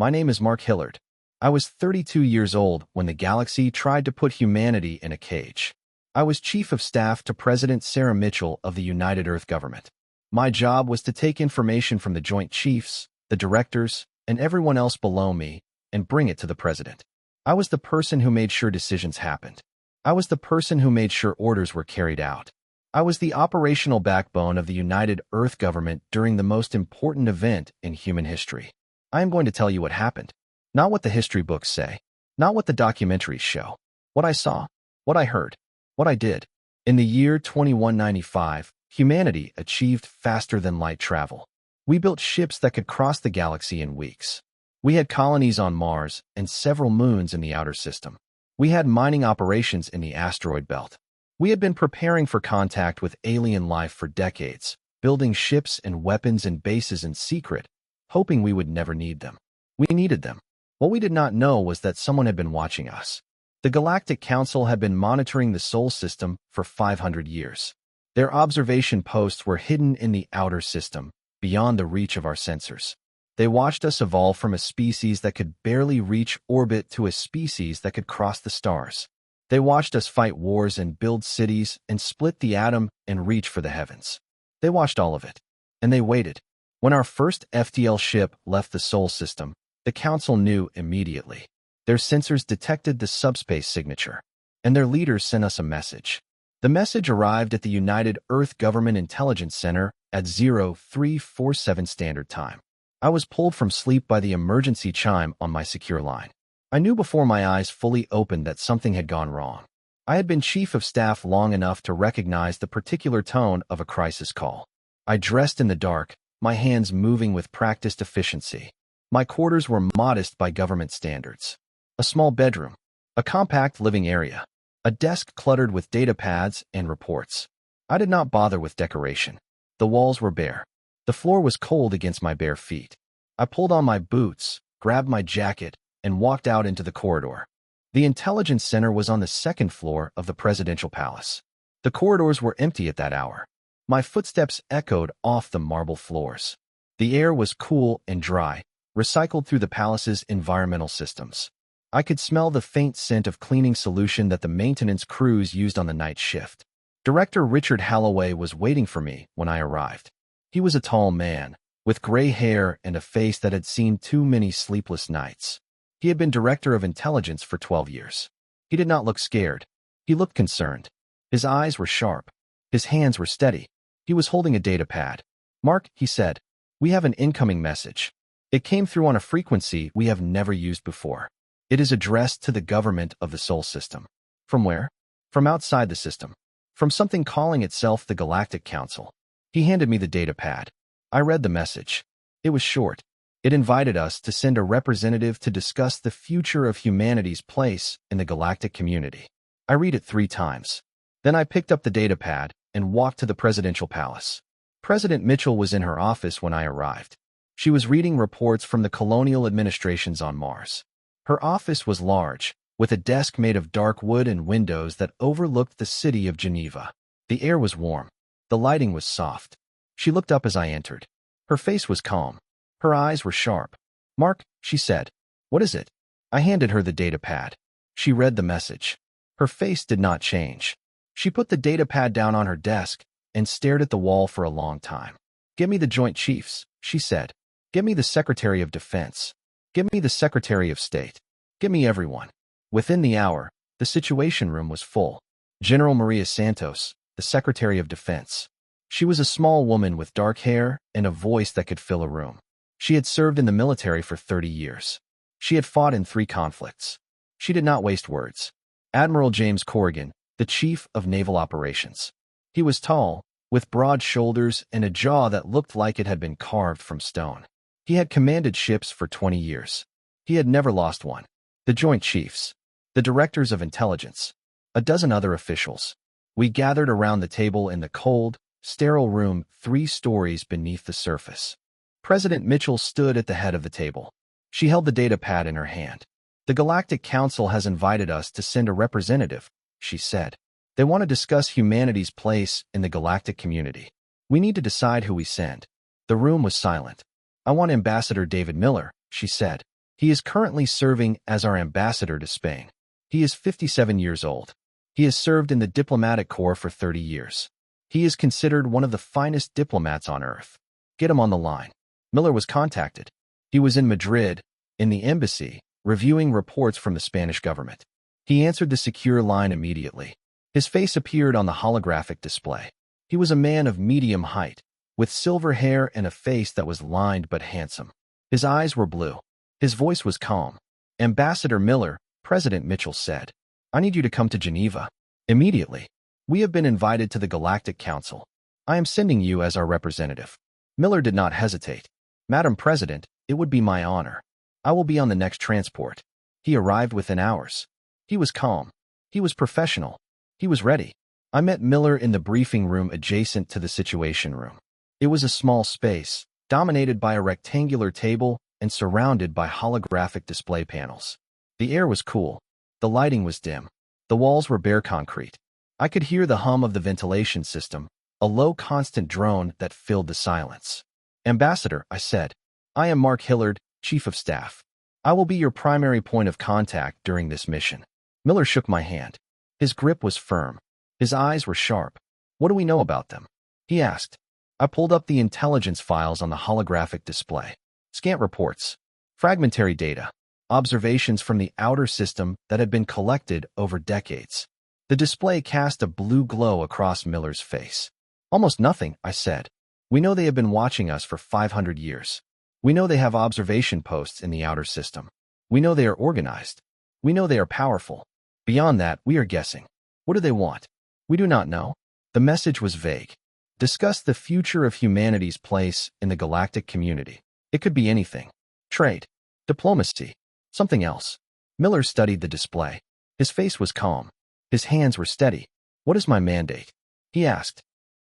My name is Mark Hillard. I was 32 years old when the galaxy tried to put humanity in a cage. I was Chief of Staff to President Sarah Mitchell of the United Earth Government. My job was to take information from the Joint Chiefs, the directors, and everyone else below me and bring it to the President. I was the person who made sure decisions happened. I was the person who made sure orders were carried out. I was the operational backbone of the United Earth Government during the most important event in human history. I am going to tell you what happened. Not what the history books say. Not what the documentaries show. What I saw. What I heard. What I did. In the year 2195, humanity achieved faster-than-light travel. We built ships that could cross the galaxy in weeks. We had colonies on Mars and several moons in the outer system. We had mining operations in the asteroid belt. We had been preparing for contact with alien life for decades, building ships and weapons and bases in secret, hoping we would never need them. We needed them. What we did not know was that someone had been watching us. The Galactic Council had been monitoring the Sol system for 500 years. Their observation posts were hidden in the outer system, beyond the reach of our sensors. They watched us evolve from a species that could barely reach orbit to a species that could cross the stars. They watched us fight wars and build cities and split the atom and reach for the heavens. They watched all of it. And they waited. When our first FTL ship left the Sol system, the Council knew immediately. Their sensors detected the subspace signature, and their leaders sent us a message. The message arrived at the United Earth Government Intelligence Center at 0347 Standard Time. I was pulled from sleep by the emergency chime on my secure line. I knew before my eyes fully opened that something had gone wrong. I had been Chief of Staff long enough to recognize the particular tone of a crisis call. I dressed in the dark, my hands moving with practiced efficiency. My quarters were modest by government standards. A small bedroom, a compact living area, a desk cluttered with data pads and reports. I did not bother with decoration. The walls were bare. The floor was cold against my bare feet. I pulled on my boots, grabbed my jacket, and walked out into the corridor. The intelligence center was on the second floor of the presidential palace. The corridors were empty at that hour. My footsteps echoed off the marble floors. The air was cool and dry, recycled through the palace's environmental systems. I could smell the faint scent of cleaning solution that the maintenance crews used on the night shift. Director Richard Halloway was waiting for me when I arrived. He was a tall man, with gray hair and a face that had seen too many sleepless nights. He had been Director of Intelligence for 12 years. He did not look scared. He looked concerned. His eyes were sharp. His hands were steady. He was holding a data pad. "Mark," he said, "we have an incoming message. It came through on a frequency we have never used before. It is addressed to the government of the Sol system." "From where?" "From outside the system. From something calling itself the Galactic Council." He handed me the data pad. I read the message. It was short. It invited us to send a representative to discuss the future of humanity's place in the galactic community. I read it 3 times. Then I picked up the data pad and walked to the presidential palace. President Mitchell was in her office when I arrived. She was reading reports from the colonial administrations on Mars. Her office was large, with a desk made of dark wood and windows that overlooked the city of Geneva. The air was warm. The lighting was soft. She looked up as I entered. Her face was calm. Her eyes were sharp. "Mark," she said. "What is it?" I handed her the data pad. She read the message. Her face did not change. She put the data pad down on her desk and stared at the wall for a long time. "Give me the Joint Chiefs," she said. "Give me the Secretary of Defense. Give me the Secretary of State. Give me everyone." Within the hour, the Situation Room was full. General Maria Santos, the Secretary of Defense. She was a small woman with dark hair and a voice that could fill a room. She had served in the military for 30 years. She had fought in 3 conflicts. She did not waste words. Admiral James Corrigan, the Chief of Naval Operations. He was tall, with broad shoulders and a jaw that looked like it had been carved from stone. He had commanded ships for 20 years. He had never lost one. The Joint Chiefs, the Directors of Intelligence, a dozen other officials. We gathered around the table in the cold, sterile room 3 stories beneath the surface. President Mitchell stood at the head of the table. She held the data pad in her hand. "The Galactic Council has invited us to send a representative," she said. "They want to discuss humanity's place in the galactic community. We need to decide who we send." The room was silent. "I want Ambassador David Miller," she said. He is currently serving as our ambassador to Spain. He is 57 years old. He has served in the diplomatic corps for 30 years. He is considered one of the finest diplomats on earth. Get him on the line. Miller was contacted. He was in Madrid, in the embassy, reviewing reports from the Spanish government. He answered the secure line immediately. His face appeared on the holographic display. He was a man of medium height, with silver hair and a face that was lined but handsome. His eyes were blue. His voice was calm. "Ambassador Miller," President Mitchell said, "I need you to come to Geneva. Immediately. We have been invited to the Galactic Council. I am sending you as our representative." Miller did not hesitate. "Madam President, it would be my honor. I will be on the next transport." He arrived within hours. He was calm. He was professional. He was ready. I met Miller in the briefing room adjacent to the Situation Room. It was a small space, dominated by a rectangular table and surrounded by holographic display panels. The air was cool. The lighting was dim. The walls were bare concrete. I could hear the hum of the ventilation system, a low constant drone that filled the silence. "Ambassador," I said, "I am Mark Hillard, Chief of Staff. I will be your primary point of contact during this mission." Miller shook my hand. His grip was firm. His eyes were sharp. "What do we know about them?" he asked. I pulled up the intelligence files on the holographic display. Scant reports, fragmentary data, observations from the outer system that had been collected over decades. The display cast a blue glow across Miller's face. "Almost nothing," I said. "We know they have been watching us for 500 years. We know they have observation posts in the outer system. We know they are organized. We know they are powerful. Beyond that, we are guessing. What do they want? We do not know." The message was vague. Discuss the future of humanity's place in the galactic community. It could be anything. Trade. Diplomacy. Something else. Miller studied the display. His face was calm. His hands were steady. "What is my mandate?" he asked.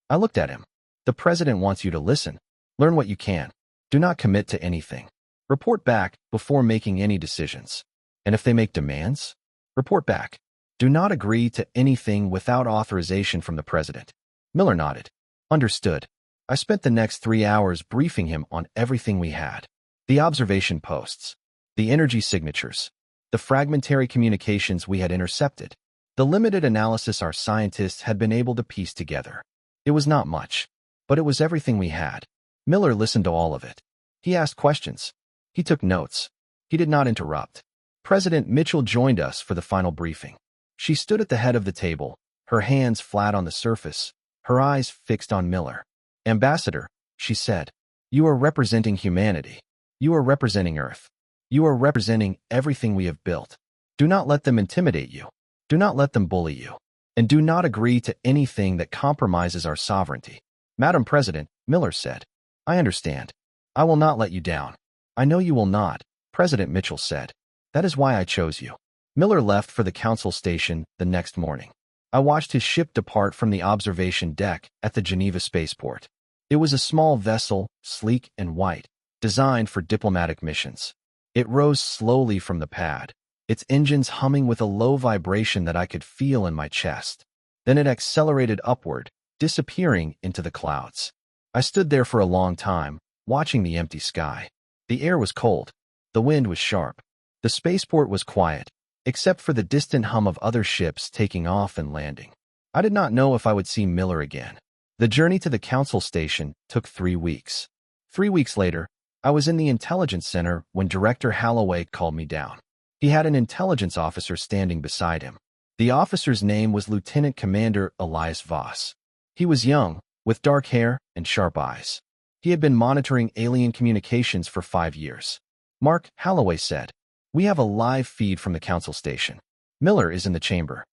I looked at him. "The president wants you to listen. Learn what you can. Do not commit to anything. Report back before making any decisions. And if they make demands, report back. Do not agree to anything without authorization from the president." Miller nodded. "Understood." I spent the next 3 hours briefing him on everything we had. The observation posts, the energy signatures, the fragmentary communications we had intercepted, the limited analysis our scientists had been able to piece together. It was not much, but it was everything we had. Miller listened to all of it. He asked questions. He took notes. He did not interrupt. President Mitchell joined us for the final briefing. She stood at the head of the table, her hands flat on the surface, her eyes fixed on Miller. "Ambassador," she said, "you are representing humanity. You are representing Earth. You are representing everything we have built. Do not let them intimidate you. Do not let them bully you. And do not agree to anything that compromises our sovereignty." "Madam President," Miller said, "I understand. I will not let you down." "I know you will not," President Mitchell said. "That is why I chose you." Miller left for the council station the next morning. I watched his ship depart from the observation deck at the Geneva spaceport. It was a small vessel, sleek and white, designed for diplomatic missions. It rose slowly from the pad, its engines humming with a low vibration that I could feel in my chest. Then it accelerated upward, disappearing into the clouds. I stood there for a long time, watching the empty sky. The air was cold. The wind was sharp. The spaceport was quiet, except for the distant hum of other ships taking off and landing. I did not know if I would see Miller again. The journey to the council station took 3 weeks. 3 weeks later, I was in the intelligence center when Director Holloway called me down. He had an intelligence officer standing beside him. The officer's name was Lieutenant Commander Elias Voss. He was young, with dark hair and sharp eyes. He had been monitoring alien communications for 5 years. "Mark," Holloway said, "we have a live feed from the council station. Miller is in the chamber."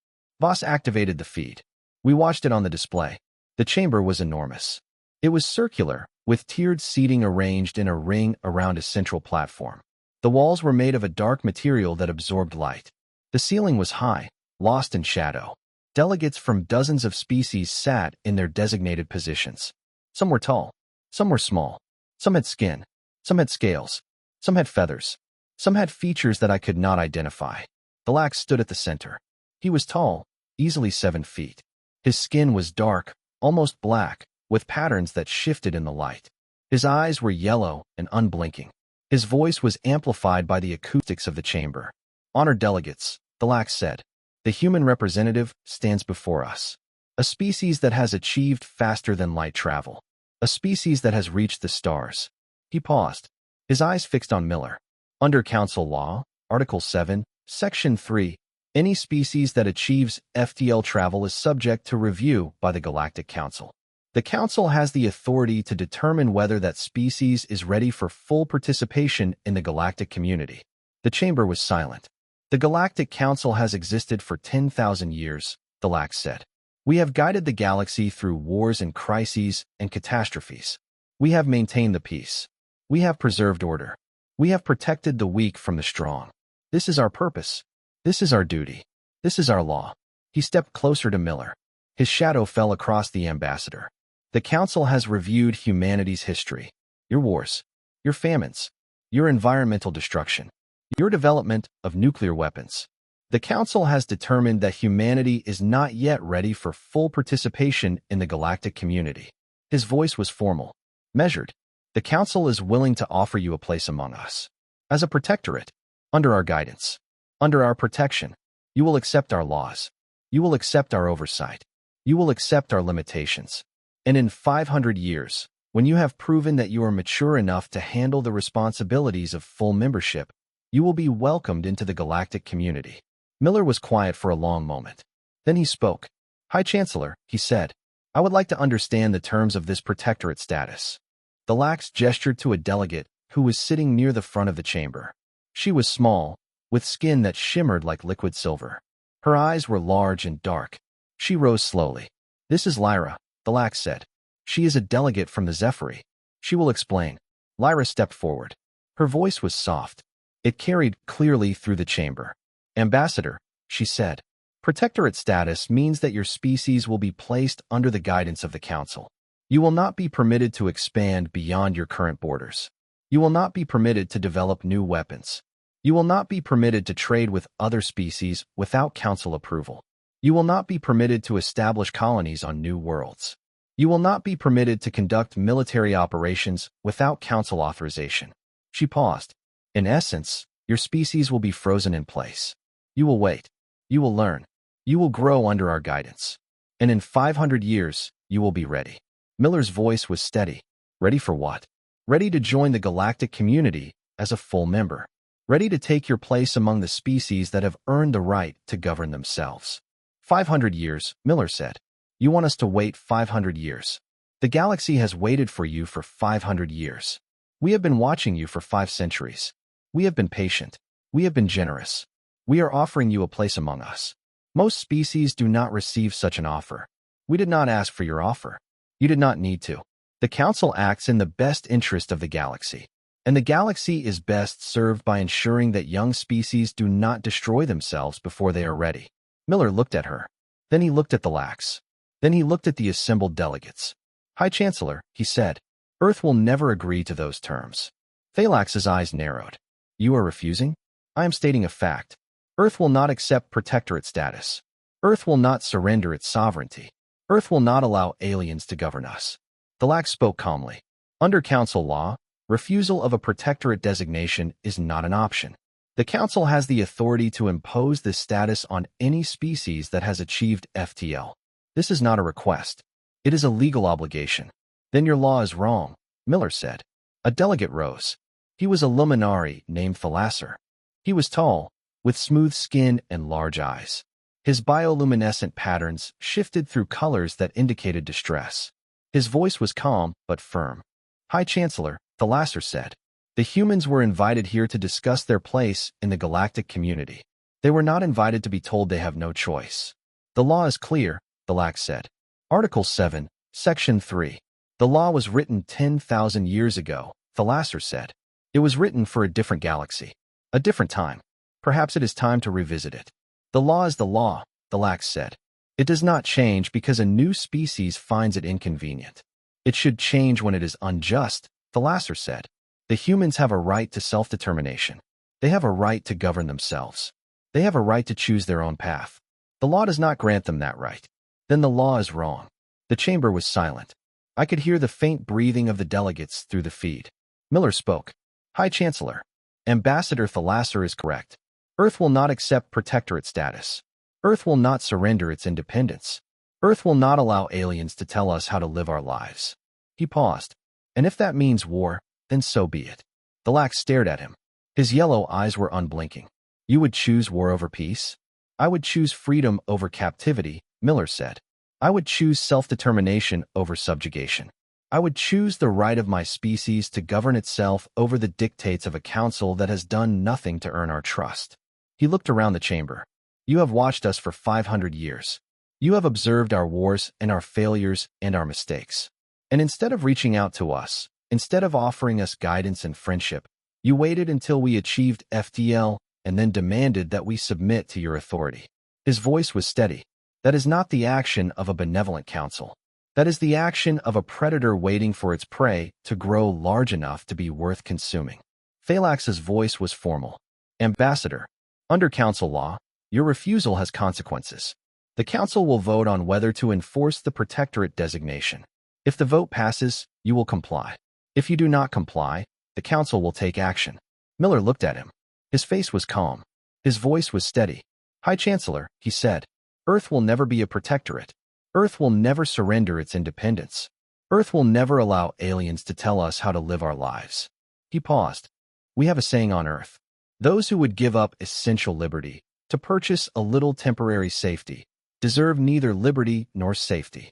Voss activated the feed. We watched it on the display. The chamber was enormous. It was circular, with tiered seating arranged in a ring around a central platform. The walls were made of a dark material that absorbed light. The ceiling was high, lost in shadow. Delegates from dozens of species sat in their designated positions. Some were tall. Some were small. Some had skin. Some had scales. Some had feathers. Some had features that I could not identify. Galactic stood at the center. He was tall, easily 7 feet. His skin was dark, almost black, with patterns that shifted in the light. His eyes were yellow and unblinking. His voice was amplified by the acoustics of the chamber. "Honored delegates," the Lax said, "the human representative stands before us. A species that has achieved faster than light travel. A species that has reached the stars." He paused, his eyes fixed on Miller. "Under Council Law, Article 7, Section 3, any species that achieves FTL travel is subject to review by the Galactic Council. The Council has the authority to determine whether that species is ready for full participation in the galactic community." The chamber was silent. "The Galactic Council has existed for 10,000 years, the Lax said. "We have guided the galaxy through wars and crises and catastrophes. We have maintained the peace. We have preserved order. We have protected the weak from the strong. This is our purpose. This is our duty. This is our law." He stepped closer to Miller. His shadow fell across the ambassador. "The Council has reviewed humanity's history. Your wars, your famines, your environmental destruction, your development of nuclear weapons. The Council has determined that humanity is not yet ready for full participation in the galactic community." His voice was formal, measured. "The Council is willing to offer you a place among us. As a protectorate, under our guidance, under our protection, you will accept our laws. You will accept our oversight. You will accept our limitations. And in 500 years, when you have proven that you are mature enough to handle the responsibilities of full membership, you will be welcomed into the galactic community." Miller was quiet for a long moment. Then he spoke. "High Chancellor," he said, "I would like to understand the terms of this protectorate status." The Lax gestured to a delegate who was sitting near the front of the chamber. She was small, with skin that shimmered like liquid silver. Her eyes were large and dark. She rose slowly. "This is Lyra," the Lax said. "She is a delegate from the Zephyri. She will explain." Lyra stepped forward. Her voice was soft. It carried clearly through the chamber. "Ambassador," she said, "protectorate status means that your species will be placed under the guidance of the Council. You will not be permitted to expand beyond your current borders. You will not be permitted to develop new weapons. You will not be permitted to trade with other species without Council approval. You will not be permitted to establish colonies on new worlds. You will not be permitted to conduct military operations without Council authorization." She paused. "In essence, your species will be frozen in place. You will wait. You will learn. You will grow under our guidance. And in 500 years, you will be ready." Miller's voice was steady. "Ready for what?" "Ready to join the galactic community as a full member. Ready to take your place among the species that have earned the right to govern themselves." 500 years, Miller said. "You want us to wait 500 years? The galaxy has waited for you for 500 years. We have been watching you for 5 centuries. We have been patient. We have been generous. We are offering you a place among us. Most species do not receive such an offer. We did not ask for your offer. You did not need to. The Council acts in the best interest of the galaxy, and the galaxy is best served by ensuring that young species do not destroy themselves before they are ready." Miller looked at her. Then he looked at the Lax. Then he looked at the assembled delegates. "High Chancellor," he said, "Earth will never agree to those terms." Thalax's eyes narrowed. "You are refusing?" "I am stating a fact. Earth will not accept protectorate status. Earth will not surrender its sovereignty. Earth will not allow aliens to govern us." The Lax spoke calmly. "Under Council law, refusal of a protectorate designation is not an option. The Council has the authority to impose this status on any species that has achieved FTL. This is not a request. It is a legal obligation." "Then your law is wrong," Miller said. A delegate rose. He was a luminary named Thalasser. He was tall, with smooth skin and large eyes. His bioluminescent patterns shifted through colors that indicated distress. His voice was calm but firm. "High Chancellor," Thalasser said, "the humans were invited here to discuss their place in the galactic community. They were not invited to be told they have no choice." "The law is clear," the Lax said. "Article 7, Section 3. The law was written 10,000 years ago," Thalasser said. "It was written for a different galaxy, a different time. Perhaps it is time to revisit it." "The law is the law," the Lax said. "It does not change because a new species finds it inconvenient. It should change when it is unjust," Thalasser said. "The humans have a right to self-determination. They have a right to govern themselves. They have a right to choose their own path. The law does not grant them that right. Then the law is wrong." The chamber was silent. I could hear the faint breathing of the delegates through the feed. Miller spoke. High Chancellor. Ambassador Thalasser is correct. Earth will not accept protectorate status. Earth will not surrender its independence. Earth will not allow aliens to tell us how to live our lives. He paused. And if that means war, then so be it. Thalak stared at him. His yellow eyes were unblinking. You would choose war over peace? I would choose freedom over captivity, Miller said. I would choose self-determination over subjugation. I would choose the right of my species to govern itself over the dictates of a council that has done nothing to earn our trust. He looked around the chamber. You have watched us for 500 years. You have observed our wars and our failures and our mistakes. And instead of reaching out to us, instead of offering us guidance and friendship, you waited until we achieved FDL and then demanded that we submit to your authority. His voice was steady. That is not the action of a benevolent council. That is the action of a predator waiting for its prey to grow large enough to be worth consuming. Thalax's voice was formal. Ambassador, under council law, your refusal has consequences. The council will vote on whether to enforce the protectorate designation. If the vote passes, you will comply. If you do not comply, the council will take action. Miller looked at him. His face was calm. His voice was steady. High Chancellor, he said, Earth will never be a protectorate. Earth will never surrender its independence. Earth will never allow aliens to tell us how to live our lives. He paused. We have a saying on Earth. Those who would give up essential liberty to purchase a little temporary safety deserve neither liberty nor safety.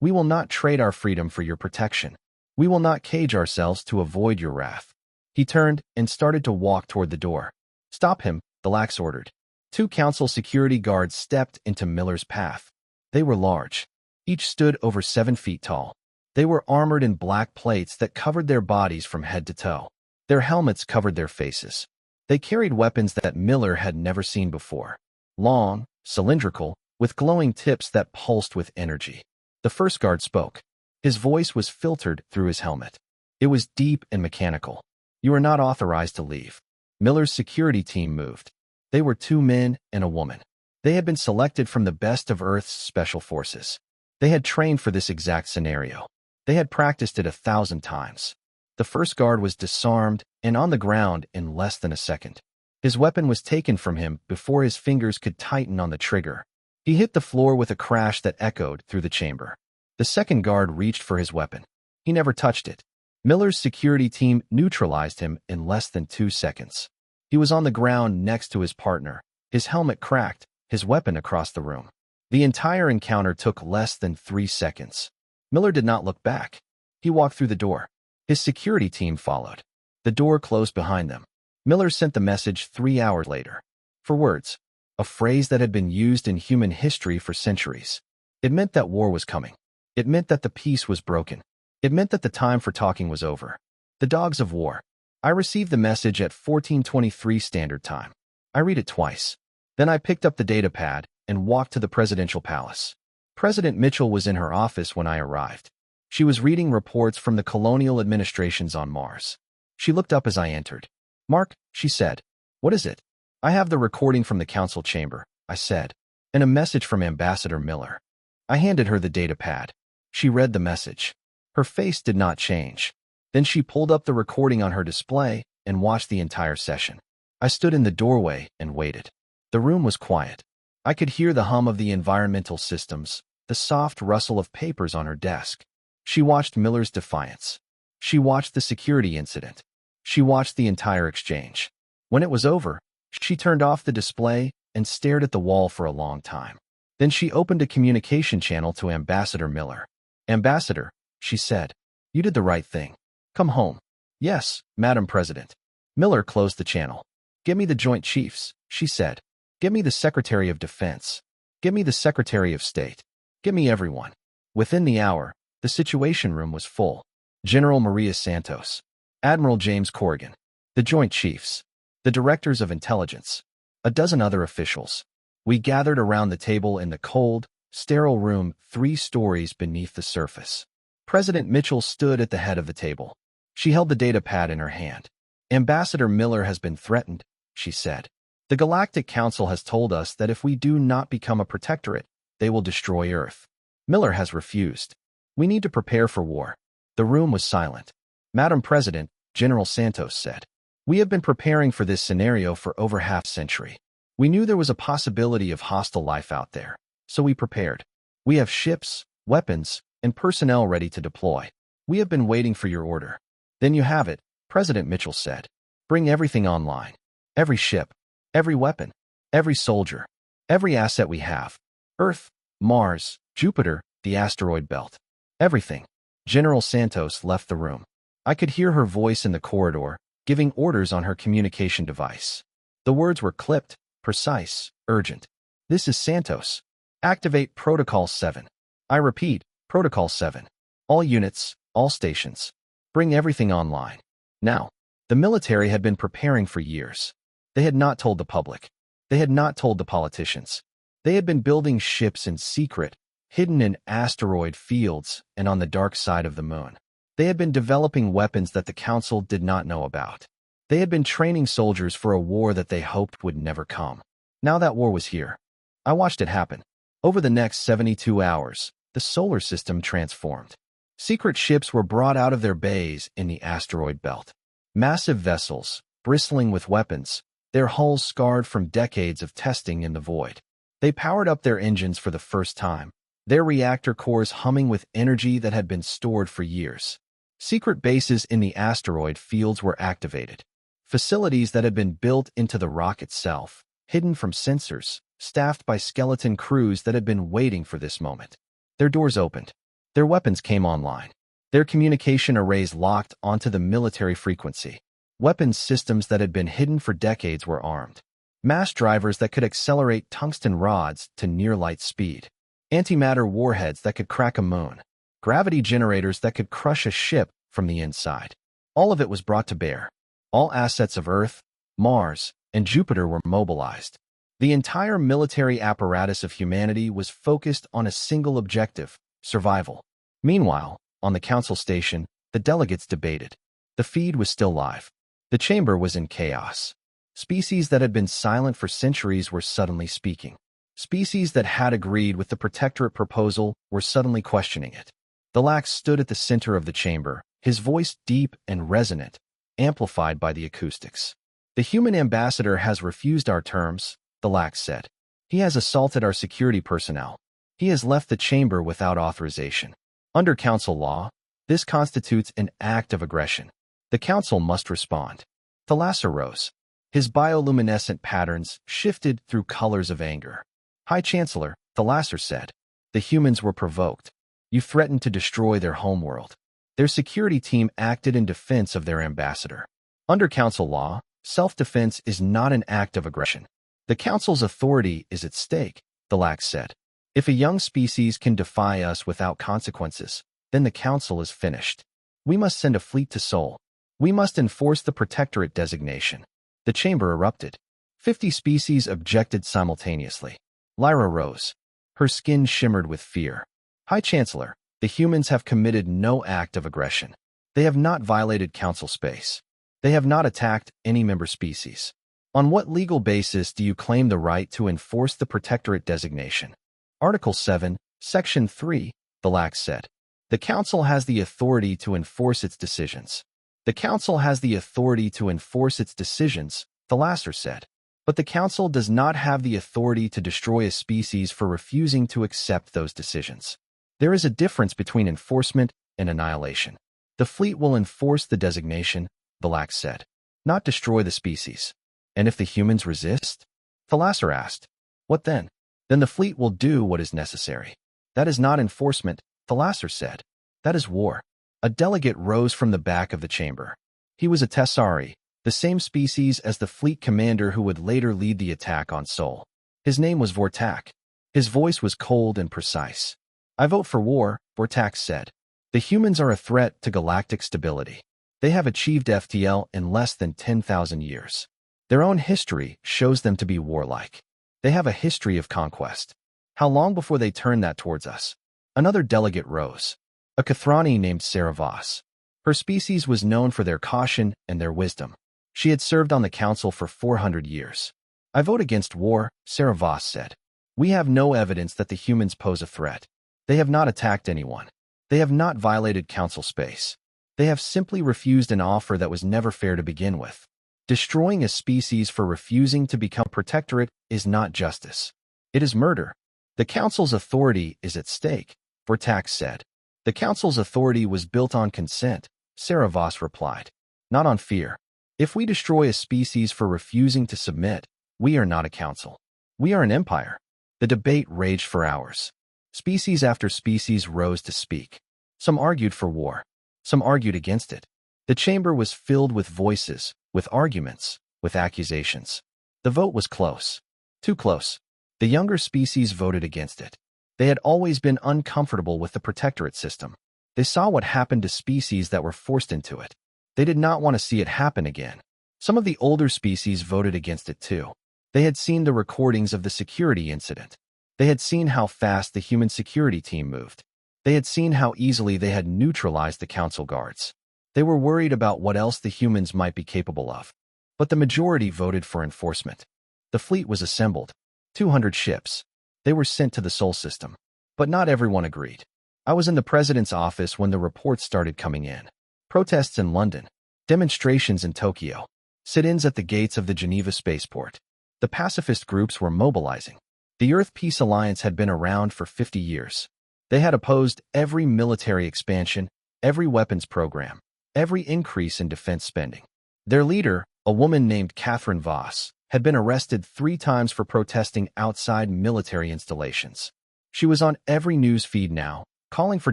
We will not trade our freedom for your protection. We will not cage ourselves to avoid your wrath. He turned and started to walk toward the door. Stop him, Thalax ordered. 2 council security guards stepped into Miller's path. They were large. Each stood over 7 feet tall. They were armored in black plates that covered their bodies from head to toe. Their helmets covered their faces. They carried weapons that Miller had never seen before. Long, cylindrical, with glowing tips that pulsed with energy. The first guard spoke. His voice was filtered through his helmet. It was deep and mechanical. You are not authorized to leave. Miller's security team moved. They were 2 men and a woman. They had been selected from the best of Earth's special forces. They had trained for this exact scenario. They had practiced it 1,000 times. The first guard was disarmed and on the ground in less than a second. His weapon was taken from him before his fingers could tighten on the trigger. He hit the floor with a crash that echoed through the chamber. The second guard reached for his weapon. He never touched it. Miller's security team neutralized him in less than 2 seconds. He was on the ground next to his partner, his helmet cracked, his weapon across the room. The entire encounter took less than 3 seconds. Miller did not look back. He walked through the door. His security team followed. The door closed behind them. Miller sent the message 3 hours later. 4 words, a phrase that had been used in human history for centuries. It meant that war was coming. It meant that the peace was broken. It meant that the time for talking was over. The dogs of war. I received the message at 14:23 Standard Time. I read it twice. Then I picked up the data pad and walked to the presidential palace. President Mitchell was in her office when I arrived. She was reading reports from the colonial administrations on Mars. She looked up as I entered. Mark, she said. What is it? I have the recording from the council chamber, I said, and a message from Ambassador Miller. I handed her the data pad. She read the message. Her face did not change. Then she pulled up the recording on her display and watched the entire session. I stood in the doorway and waited. The room was quiet. I could hear the hum of the environmental systems, the soft rustle of papers on her desk. She watched Miller's defiance. She watched the security incident. She watched the entire exchange. When it was over, she turned off the display and stared at the wall for a long time. Then she opened a communication channel to Ambassador Miller. Ambassador, she said, you did the right thing. Come home. Yes, Madam President. Miller closed the channel. Give me the Joint Chiefs, she said. Give me the Secretary of Defense. Give me the Secretary of State. Give me everyone. Within the hour, the Situation Room was full. General Maria Santos, Admiral James Corrigan, the Joint Chiefs, the Directors of Intelligence, a dozen other officials. We gathered around the table in the cold, sterile room 3 stories beneath the surface. President Mitchell stood at the head of the table. She held the data pad in her hand. Ambassador Miller has been threatened, she said. The Galactic Council has told us that if we do not become a protectorate, they will destroy Earth. Miller has refused. We need to prepare for war. The room was silent. Madam President, General Santos said. We have been preparing for this scenario for over half a century. We knew there was a possibility of hostile life out there, so we prepared. We have ships, weapons, and personnel ready to deploy. We have been waiting for your order. Then you have it, President Mitchell said. Bring everything online. Every ship, every weapon, every soldier, every asset we have. Earth, Mars, Jupiter, the asteroid belt. Everything. General Santos left the room. I could hear her voice in the corridor, giving orders on her communication device. The words were clipped, precise, urgent. This is Santos. Activate Protocol 7. I repeat, Protocol 7. All units, all stations. Bring everything online. Now. The military had been preparing for years. They had not told the public. They had not told the politicians. They had been building ships in secret, hidden in asteroid fields and on the dark side of the moon. They had been developing weapons that the Council did not know about. They had been training soldiers for a war that they hoped would never come. Now that war was here. I watched it happen. Over the next 72 hours, the solar system transformed. Secret ships were brought out of their bays in the asteroid belt. Massive vessels, bristling with weapons, their hulls scarred from decades of testing in the void. They powered up their engines for the first time, their reactor cores humming with energy that had been stored for years. Secret bases in the asteroid fields were activated. Facilities that had been built into the rock itself, hidden from sensors, staffed by skeleton crews that had been waiting for this moment. Their doors opened. Their weapons came online. Their communication arrays locked onto the military frequency. Weapons systems that had been hidden for decades were armed. Mass drivers that could accelerate tungsten rods to near-light speed. Antimatter warheads that could crack a moon. Gravity generators that could crush a ship from the inside. All of it was brought to bear. All assets of Earth, Mars, and Jupiter were mobilized. The entire military apparatus of humanity was focused on a single objective: survival. Meanwhile, on the council station, the delegates debated. The feed was still live. The chamber was in chaos. Species that had been silent for centuries were suddenly speaking. Species that had agreed with the protectorate proposal were suddenly questioning it. The Lax stood at the center of the chamber, his voice deep and resonant, amplified by the acoustics. The human ambassador has refused our terms, the Lax said. He has assaulted our security personnel. He has left the chamber without authorization. Under council law, this constitutes an act of aggression. The council must respond. Thalasser rose. His bioluminescent patterns shifted through colors of anger. High Chancellor, Thalasser said, the humans were provoked. You threatened to destroy their homeworld. Their security team acted in defense of their ambassador. Under council law, self-defense is not an act of aggression. The council's authority is at stake, the Lax said. If a young species can defy us without consequences, then the council is finished. We must send a fleet to Sol. We must enforce the protectorate designation. The chamber erupted. 50 species objected simultaneously. Lyra rose. Her skin shimmered with fear. High Chancellor, the humans have committed no act of aggression. They have not violated council space. They have not attacked any member species. On what legal basis do you claim the right to enforce the protectorate designation? Article 7, Section 3, the Lax said. The Council has the authority to enforce its decisions. The Council has the authority to enforce its decisions, Thalasser said. But the Council does not have the authority to destroy a species for refusing to accept those decisions. There is a difference between enforcement and annihilation. The fleet will enforce the designation, the Lax said, not destroy the species. And if the humans resist? Thalasser asked. What then? Then the fleet will do what is necessary. That is not enforcement, Thalasser said. That is war. A delegate rose from the back of the chamber. He was a Tessari, the same species as the fleet commander who would later lead the attack on Sol. His name was Vortak. His voice was cold and precise. I vote for war, Vortak said. The humans are a threat to galactic stability. They have achieved FTL in less than 10,000 years. Their own history shows them to be warlike. They have a history of conquest. How long before they turn that towards us? Another delegate rose. A Kathrani named Sarah Voss. Her species was known for their caution and their wisdom. She had served on the council for 400 years. I vote against war, Sarah Voss said. We have no evidence that the humans pose a threat. They have not attacked anyone. They have not violated council space. They have simply refused an offer that was never fair to begin with. Destroying a species for refusing to become protectorate is not justice. It is murder. The Council's authority is at stake, Vortax said. The Council's authority was built on consent, Sarah Voss replied. Not on fear. If we destroy a species for refusing to submit, we are not a council. We are an empire. The debate raged for hours. Species after species rose to speak. Some argued for war. Some argued against it. The chamber was filled with voices, with arguments, with accusations. The vote was close. Too close. The younger species voted against it. They had always been uncomfortable with the protectorate system. They saw what happened to species that were forced into it. They did not want to see it happen again. Some of the older species voted against it too. They had seen the recordings of the security incident. They had seen how fast the human security team moved. They had seen how easily they had neutralized the council guards. They were worried about what else the humans might be capable of. But the majority voted for enforcement. The fleet was assembled. 200 ships. They were sent to the Sol system. But not everyone agreed. I was in the president's office when the reports started coming in. Protests in London. Demonstrations in Tokyo. Sit-ins at the gates of the Geneva spaceport. The pacifist groups were mobilizing. The Earth Peace Alliance had been around for 50 years. They had opposed every military expansion, every weapons program, every increase in defense spending. Their leader, a woman named Catherine Voss, had been arrested 3 times for protesting outside military installations. She was on every news feed now, calling for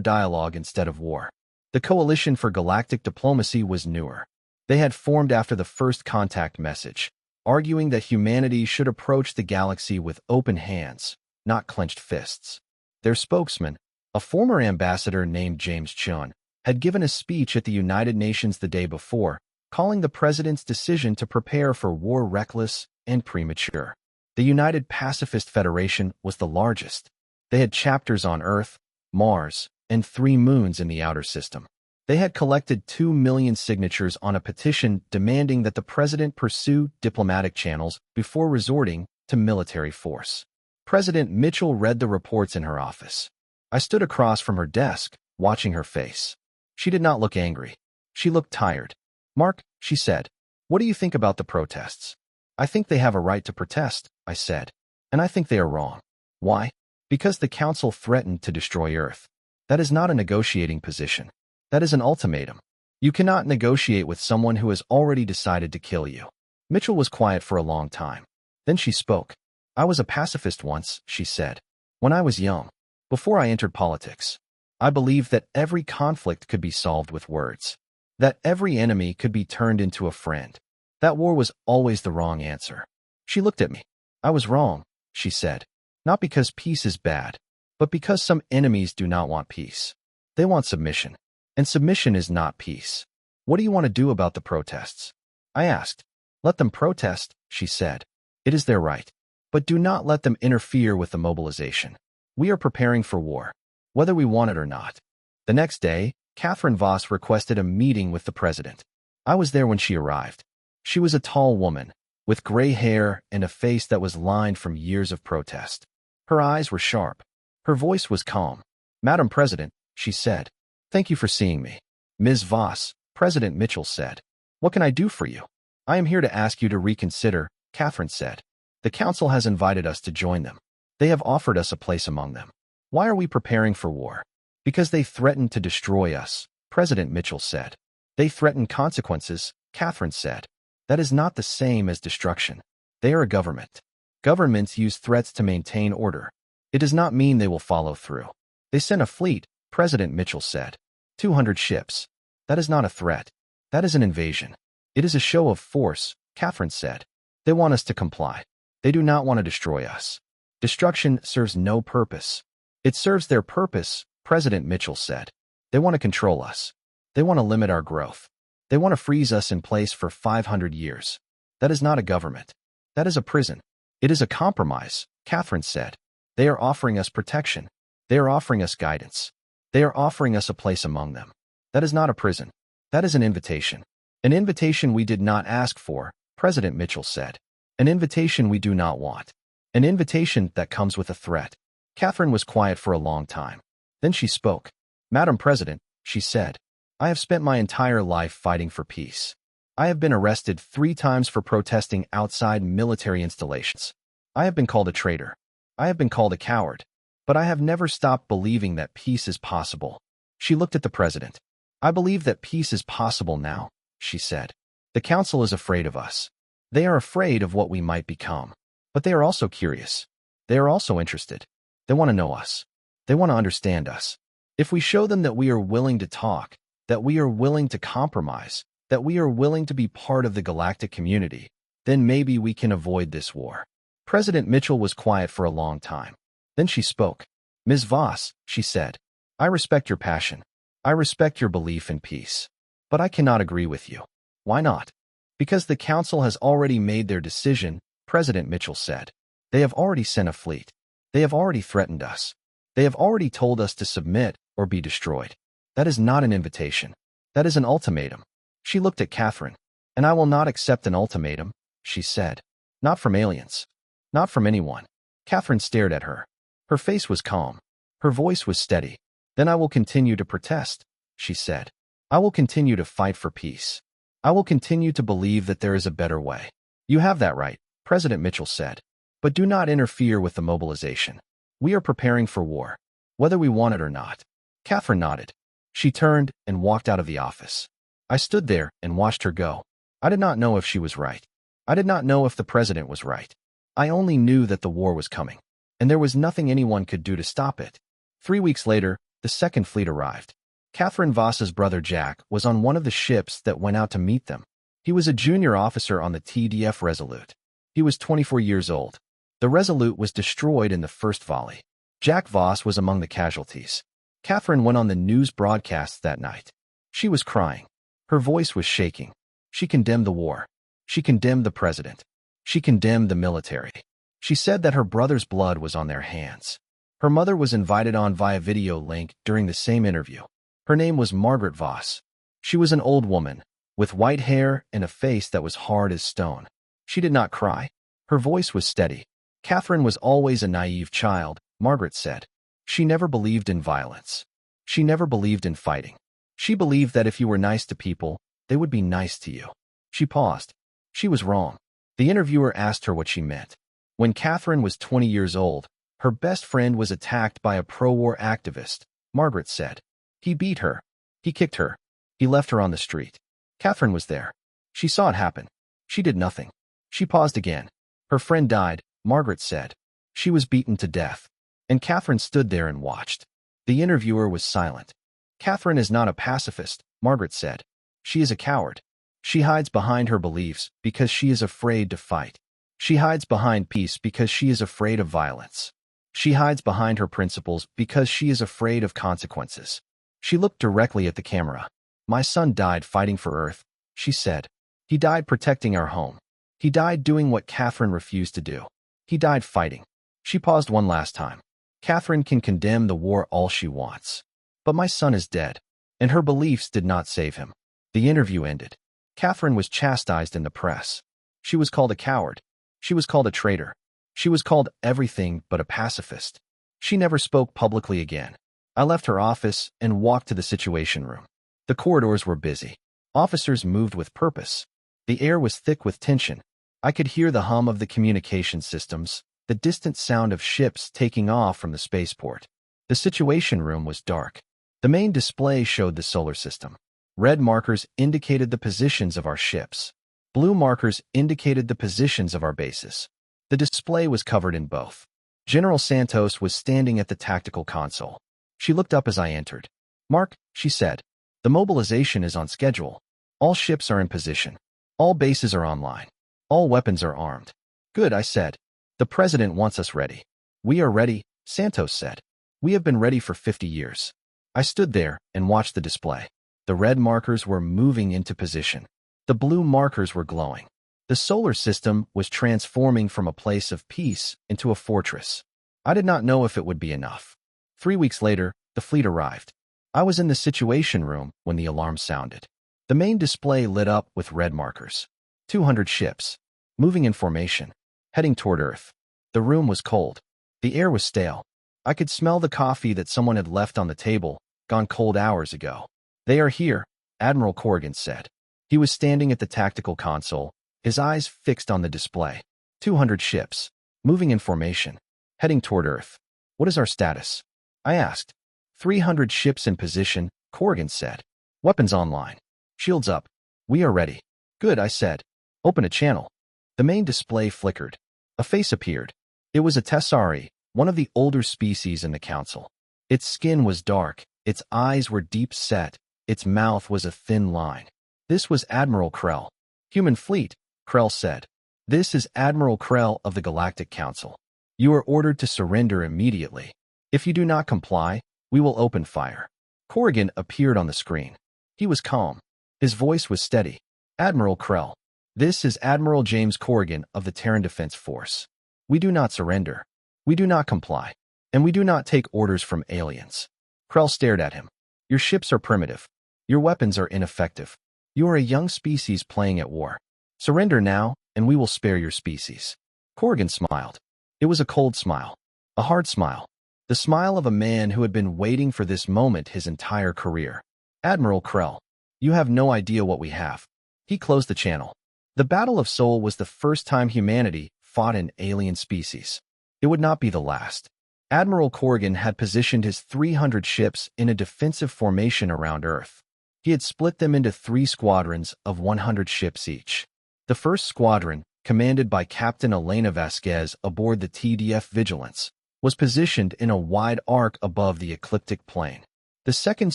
dialogue instead of war. The Coalition for Galactic Diplomacy was newer. They had formed after the first contact message, arguing that humanity should approach the galaxy with open hands, not clenched fists. Their spokesman, a former ambassador named James Chun, had given a speech at the United Nations the day before, calling the president's decision to prepare for war reckless and premature. The United Pacifist Federation was the largest. They had chapters on Earth, Mars, and 3 moons in the outer system. They had collected 2 million signatures on a petition demanding that the president pursue diplomatic channels before resorting to military force. President Mitchell read the reports in her office. I stood across from her desk, watching her face. She did not look angry. She looked tired. "Mark," she said, "what do you think about the protests?" "I think they have a right to protest," I said. "And I think they are wrong." "Why?" "Because the Council threatened to destroy Earth. That is not a negotiating position. That is an ultimatum. You cannot negotiate with someone who has already decided to kill you." Mitchell was quiet for a long time. Then she spoke. "I was a pacifist once," she said. "When I was young. Before I entered politics. I believed that every conflict could be solved with words. That every enemy could be turned into a friend. That war was always the wrong answer." She looked at me. "I was wrong," she said. "Not because peace is bad, but because some enemies do not want peace. They want submission. And submission is not peace." "What do you want to do about the protests?" I asked. "Let them protest," she said. "It is their right. But do not let them interfere with the mobilization. We are preparing for war, whether we want it or not." The next day, Catherine Voss requested a meeting with the president. I was there when she arrived. She was a tall woman, with gray hair and a face that was lined from years of protest. Her eyes were sharp. Her voice was calm. "Madam President," she said, "thank you for seeing me." "Ms. Voss," President Mitchell said, "what can I do for you?" "I am here to ask you to reconsider," Catherine said. "The Council has invited us to join them. They have offered us a place among them. Why are we preparing for war?" "Because they threatened to destroy us," President Mitchell said. "They threaten consequences," Catherine said. "That is not the same as destruction. They are a government. Governments use threats to maintain order. It does not mean they will follow through." "They sent a fleet," President Mitchell said. 200 ships. That is not a threat. That is an invasion. It is a show of force," Catherine said. "They want us to comply. They do not want to destroy us. Destruction serves no purpose." "It serves their purpose," President Mitchell said. "They want to control us. They want to limit our growth. They want to freeze us in place for 500 years. That is not a government. That is a prison." "It is a compromise," Catherine said. "They are offering us protection. They are offering us guidance. They are offering us a place among them. That is not a prison. That is an invitation. An invitation we did not ask for," President Mitchell said. "An invitation we do not want. An invitation that comes with a threat." Catherine was quiet for a long time. Then she spoke. "Madam President," she said, "I have spent my entire life fighting for peace. I have been arrested 3 times for protesting outside military installations. I have been called a traitor. I have been called a coward. But I have never stopped believing that peace is possible. She looked at the president. I believe that peace is possible now, she said. The council is afraid of us. They are afraid of what we might become. But they are also curious. They are also interested. They want to know us. They want to understand us. If we show them that we are willing to talk, that we are willing to compromise, that we are willing to be part of the galactic community, then maybe we can avoid this war. President Mitchell was quiet for a long time. Then she spoke. Ms. Voss, she said, I respect your passion. I respect your belief in peace. But I cannot agree with you. Why not? Because the council has already made their decision, President Mitchell said. They have already sent a fleet. They have already threatened us. They have already told us to submit or be destroyed. That is not an invitation. That is an ultimatum. She looked at Catherine. And I will not accept an ultimatum, she said. Not from aliens. Not from anyone. Catherine stared at her. Her face was calm. Her voice was steady. Then I will continue to protest, she said. I will continue to fight for peace. I will continue to believe that there is a better way. You have that right, President Mitchell said. But do not interfere with the mobilization. We are preparing for war, whether we want it or not. Catherine nodded. She turned and walked out of the office. I stood there and watched her go. I did not know if she was right. I did not know if the president was right. I only knew that the war was coming, and there was nothing anyone could do to stop it. 3 weeks later, the second fleet arrived. Catherine Voss's brother Jack was on one of the ships that went out to meet them. He was a junior officer on the TDF Resolute. He was 24 years old. The Resolute was destroyed in the first volley. Jack Voss was among the casualties. Catherine went on the news broadcasts that night. She was crying. Her voice was shaking. She condemned the war. She condemned the president. She condemned the military. She said that her brother's blood was on their hands. Her mother was invited on via video link during the same interview. Her name was Margaret Voss. She was an old woman, with white hair and a face that was hard as stone. She did not cry. Her voice was steady. Catherine was always a naive child, Margaret said. She never believed in violence. She never believed in fighting. She believed that if you were nice to people, they would be nice to you. She paused. She was wrong. The interviewer asked her what she meant. When Catherine was 20 years old, her best friend was attacked by a pro-war activist, Margaret said. He beat her. He kicked her. He left her on the street. Catherine was there. She saw it happen. She did nothing. She paused again. Her friend died, Margaret said. She was beaten to death. And Catherine stood there and watched. The interviewer was silent. Catherine is not a pacifist, Margaret said. She is a coward. She hides behind her beliefs because she is afraid to fight. She hides behind peace because she is afraid of violence. She hides behind her principles because she is afraid of consequences. She looked directly at the camera. My son died fighting for Earth, she said. He died protecting our home. He died doing what Catherine refused to do. He died fighting. She paused one last time. Catherine can condemn the war all she wants. But my son is dead, and her beliefs did not save him. The interview ended. Catherine was chastised in the press. She was called a coward. She was called a traitor. She was called everything but a pacifist. She never spoke publicly again. I left her office and walked to the Situation Room. The corridors were busy. Officers moved with purpose. The air was thick with tension. I could hear the hum of the communication systems, the distant sound of ships taking off from the spaceport. The Situation Room was dark. The main display showed the solar system. Red markers indicated the positions of our ships. Blue markers indicated the positions of our bases. The display was covered in both. General Santos was standing at the tactical console. She looked up as I entered. Mark, she said, the mobilization is on schedule. All ships are in position. All bases are online. All weapons are armed. Good, I said. The president wants us ready. We are ready, Santos said. We have been ready for 50 years. I stood there and watched the display. The red markers were moving into position. The blue markers were glowing. The solar system was transforming from a place of peace into a fortress. I did not know if it would be enough. 3 weeks later, the fleet arrived. I was in the Situation Room when the alarm sounded. The main display lit up with red markers. 200 ships, moving in formation, heading toward Earth. The room was cold. The air was stale. I could smell the coffee that someone had left on the table, gone cold hours ago. They are here, Admiral Corrigan said. He was standing at the tactical console, his eyes fixed on the display. 200 ships, moving in formation, heading toward Earth. What is our status? I asked. 300 ships in position, Corrigan said. Weapons online. Shields up. We are ready. Good, I said. Open a channel. The main display flickered. A face appeared. It was a Tessari, one of the older species in the Council. Its skin was dark, its eyes were deep-set, its mouth was a thin line. This was Admiral Krell. Human fleet, Krell said. This is Admiral Krell of the Galactic Council. You are ordered to surrender immediately. If you do not comply, we will open fire. Corrigan appeared on the screen. He was calm. His voice was steady. Admiral Krell. This is Admiral James Corrigan of the Terran Defense Force. We do not surrender. We do not comply. And we do not take orders from aliens. Krell stared at him. Your ships are primitive. Your weapons are ineffective. You are a young species playing at war. Surrender now, and we will spare your species. Corrigan smiled. It was a cold smile. A hard smile. The smile of a man who had been waiting for this moment his entire career. Admiral Krell, you have no idea what we have. He closed the channel. The Battle of Seoul was the first time humanity fought an alien species. It would not be the last. Admiral Corrigan had positioned his 300 ships in a defensive formation around Earth. He had split them into 3 squadrons of 100 ships each. The first squadron, commanded by Captain Elena Vasquez aboard the TDF Vigilance, was positioned in a wide arc above the ecliptic plane. The second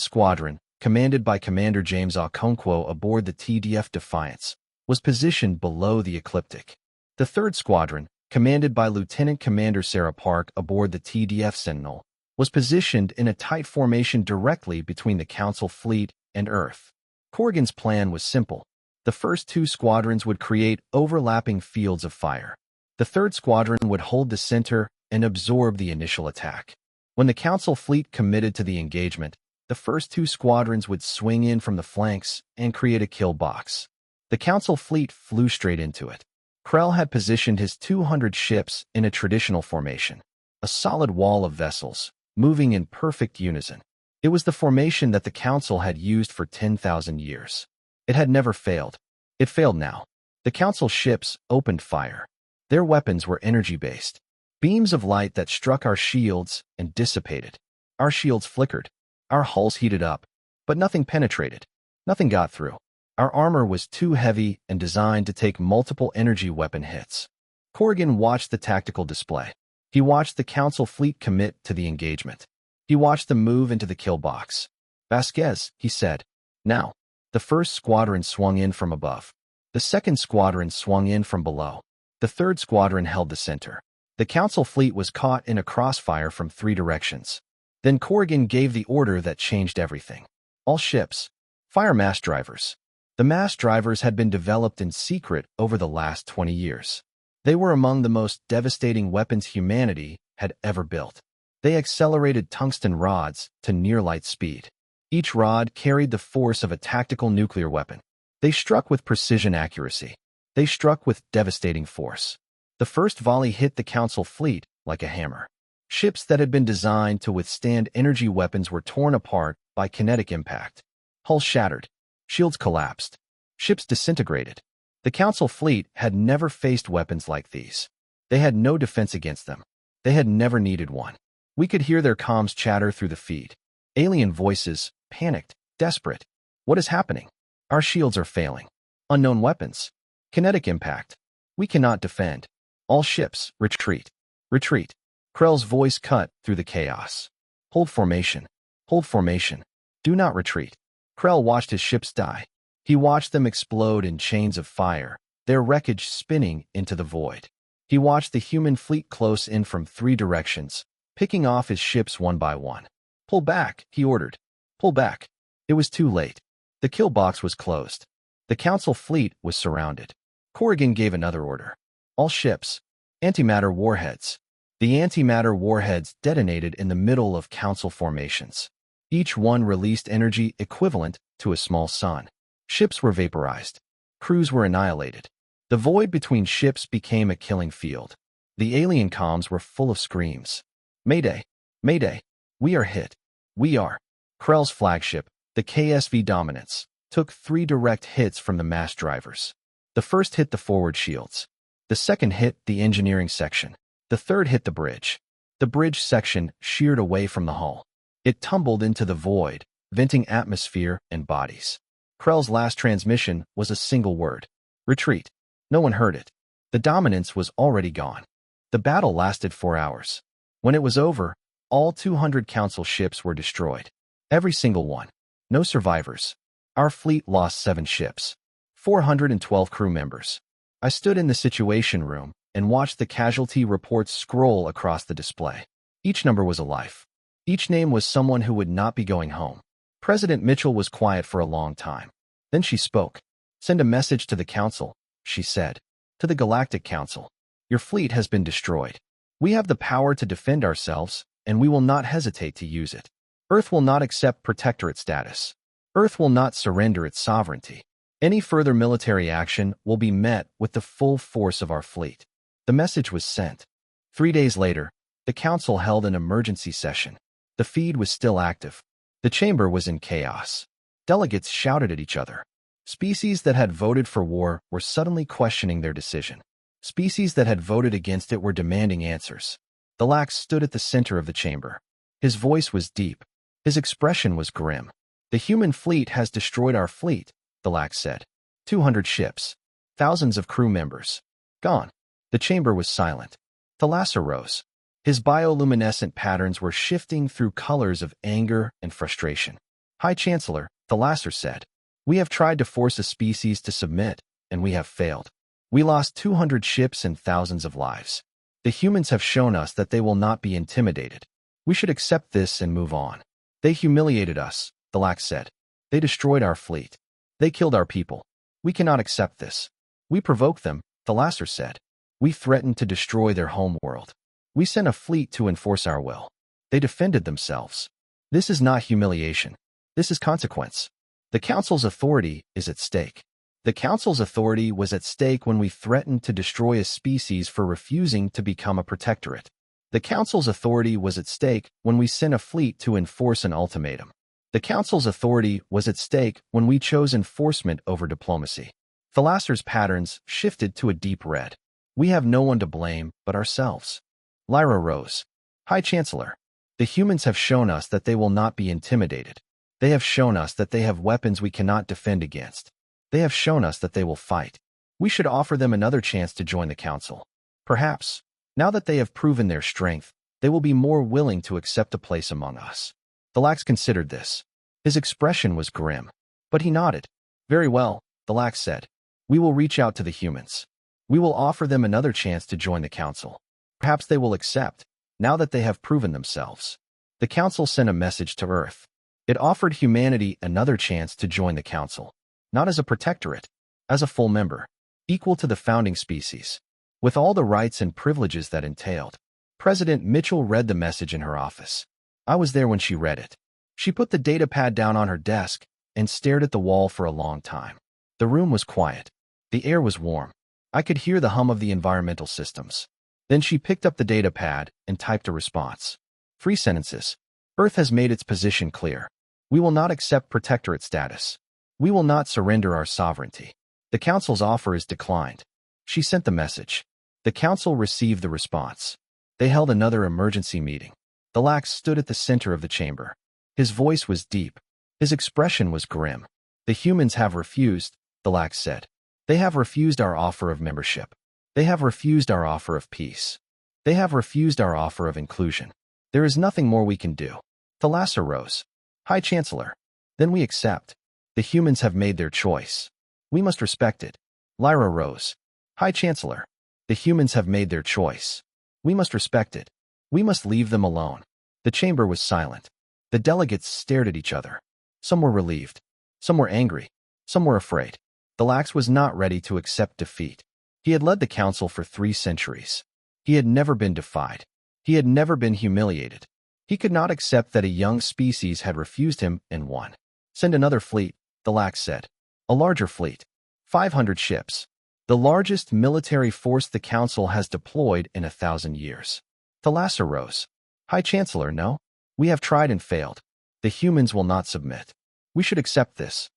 squadron, commanded by Commander James Okonkwo aboard the TDF Defiance, was positioned below the ecliptic. The third squadron, commanded by Lieutenant Commander Sarah Park aboard the TDF Sentinel, was positioned in a tight formation directly between the Council fleet and Earth. Corrigan's plan was simple. The first 2 squadrons would create overlapping fields of fire. The third squadron would hold the center and absorb the initial attack. When the Council fleet committed to the engagement, the first 2 squadrons would swing in from the flanks and create a kill box. The Council fleet flew straight into it. Krell had positioned his 200 ships in a traditional formation, a solid wall of vessels, moving in perfect unison. It was the formation that the Council had used for 10,000 years. It had never failed. It failed now. The Council ships opened fire. Their weapons were energy-based. Beams of light that struck our shields and dissipated. Our shields flickered. Our hulls heated up. But nothing penetrated. Nothing got through. Our armor was too heavy and designed to take multiple energy weapon hits. Corrigan watched the tactical display. He watched the Council fleet commit to the engagement. He watched them move into the kill box. Vasquez, he said. Now. The first squadron swung in from above. The second squadron swung in from below. The third squadron held the center. The Council fleet was caught in a crossfire from 3 directions. Then Corrigan gave the order that changed everything. All ships. Fire mass drivers. The mass drivers had been developed in secret over the last 20 years. They were among the most devastating weapons humanity had ever built. They accelerated tungsten rods to near-light speed. Each rod carried the force of a tactical nuclear weapon. They struck with precision accuracy. They struck with devastating force. The first volley hit the Council fleet like a hammer. Ships that had been designed to withstand energy weapons were torn apart by kinetic impact. Hulls shattered. Shields collapsed. Ships disintegrated. The Council fleet had never faced weapons like these. They had no defense against them. They had never needed one. We could hear their comms chatter through the feed. Alien voices, panicked, desperate. What is happening? Our shields are failing. Unknown weapons. Kinetic impact. We cannot defend. All ships, retreat. Retreat. Krell's voice cut through the chaos. Hold formation. Hold formation. Do not retreat. Krell watched his ships die. He watched them explode in chains of fire, their wreckage spinning into the void. He watched the human fleet close in from 3 directions, picking off his ships one by one. Pull back, he ordered. Pull back. It was too late. The kill box was closed. The Council fleet was surrounded. Corrigan gave another order. All ships. Antimatter warheads. The antimatter warheads detonated in the middle of Council formations. Each one released energy equivalent to a small sun. Ships were vaporized. Crews were annihilated. The void between ships became a killing field. The alien comms were full of screams. Mayday! Mayday! We are hit. We are. Krell's flagship, the KSV Dominance, took 3 direct hits from the mass drivers. The first hit the forward shields. The second hit the engineering section. The third hit the bridge. The bridge section sheared away from the hull. It tumbled into the void, venting atmosphere and bodies. Krell's last transmission was a single word: retreat. No one heard it. The dominance was already gone. The battle lasted 4 hours. When it was over, all 200 Council ships were destroyed. Every single one. No survivors. Our fleet lost 7 ships. 412 crew members. I stood in the situation room and watched the casualty reports scroll across the display. Each number was a life. Each name was someone who would not be going home. President Mitchell was quiet for a long time. Then she spoke. "Send a message to the Council," she said. "To the Galactic Council. Your fleet has been destroyed. We have the power to defend ourselves, and we will not hesitate to use it. Earth will not accept protectorate status. Earth will not surrender its sovereignty. Any further military action will be met with the full force of our fleet." The message was sent. 3 days later, the Council held an emergency session. The feed was still active. The chamber was in chaos. Delegates shouted at each other. Species that had voted for war were suddenly questioning their decision. Species that had voted against it were demanding answers. The Lax stood at the center of the chamber. His voice was deep. His expression was grim. "The human fleet has destroyed our fleet," the Lax said. 200 ships. Thousands of crew members. Gone. The chamber was silent. Thalasser rose. His bioluminescent patterns were shifting through colors of anger and frustration. "High Chancellor," Thalasser said, "we have tried to force a species to submit, and we have failed. We lost 200 ships and thousands of lives. The humans have shown us that they will not be intimidated. We should accept this and move on. They humiliated us," the Lax said. "They destroyed our fleet. They killed our people. We cannot accept this. We provoked them," Thalasser said. "We threatened to destroy their home world. We sent a fleet to enforce our will. They defended themselves. This is not humiliation. This is consequence. The Council's authority is at stake. The Council's authority was at stake when we threatened to destroy a species for refusing to become a protectorate. The Council's authority was at stake when we sent a fleet to enforce an ultimatum. The Council's authority was at stake when we chose enforcement over diplomacy." Thalasser's patterns shifted to a deep red. "We have no one to blame but ourselves." Lyra rose. "High Chancellor, the humans have shown us that they will not be intimidated. They have shown us that they have weapons we cannot defend against. They have shown us that they will fight. We should offer them another chance to join the Council. Perhaps, now that they have proven their strength, they will be more willing to accept a place among us." The Lax considered this. His expression was grim, but he nodded. "Very well," the Lax said. "We will reach out to the humans. We will offer them another chance to join the Council. Perhaps they will accept, now that they have proven themselves." The Council sent a message to Earth. It offered humanity another chance to join the Council, not as a protectorate, as a full member, equal to the founding species, with all the rights and privileges that entailed. President Mitchell read the message in her office. I was there when she read it. She put the datapad down on her desk and stared at the wall for a long time. The room was quiet. The air was warm. I could hear the hum of the environmental systems. Then she picked up the datapad and typed a response. 3 sentences. "Earth has made its position clear. We will not accept protectorate status. We will not surrender our sovereignty. The Council's offer is declined." She sent the message. The Council received the response. They held another emergency meeting. The Lax stood at the center of the chamber. His voice was deep. His expression was grim. "The humans have refused," the Lax said. "They have refused our offer of membership. They have refused our offer of peace. They have refused our offer of inclusion. There is nothing more we can do." Thalasser rose. "High Chancellor, then we accept. The humans have made their choice. We must respect it." Lyra rose. "High Chancellor, the humans have made their choice. We must respect it. We must leave them alone." The chamber was silent. The delegates stared at each other. Some were relieved. Some were angry. Some were afraid. The Lax was not ready to accept defeat. He had led the Council for 3 centuries. He had never been defied. He had never been humiliated. He could not accept that a young species had refused him and won. "Send another fleet," the Lax said. "A larger fleet. 500 ships. The largest military force the Council has deployed in 1,000 years." Thalasser rose. "High Chancellor, no. We have tried and failed. The humans will not submit. We should accept this.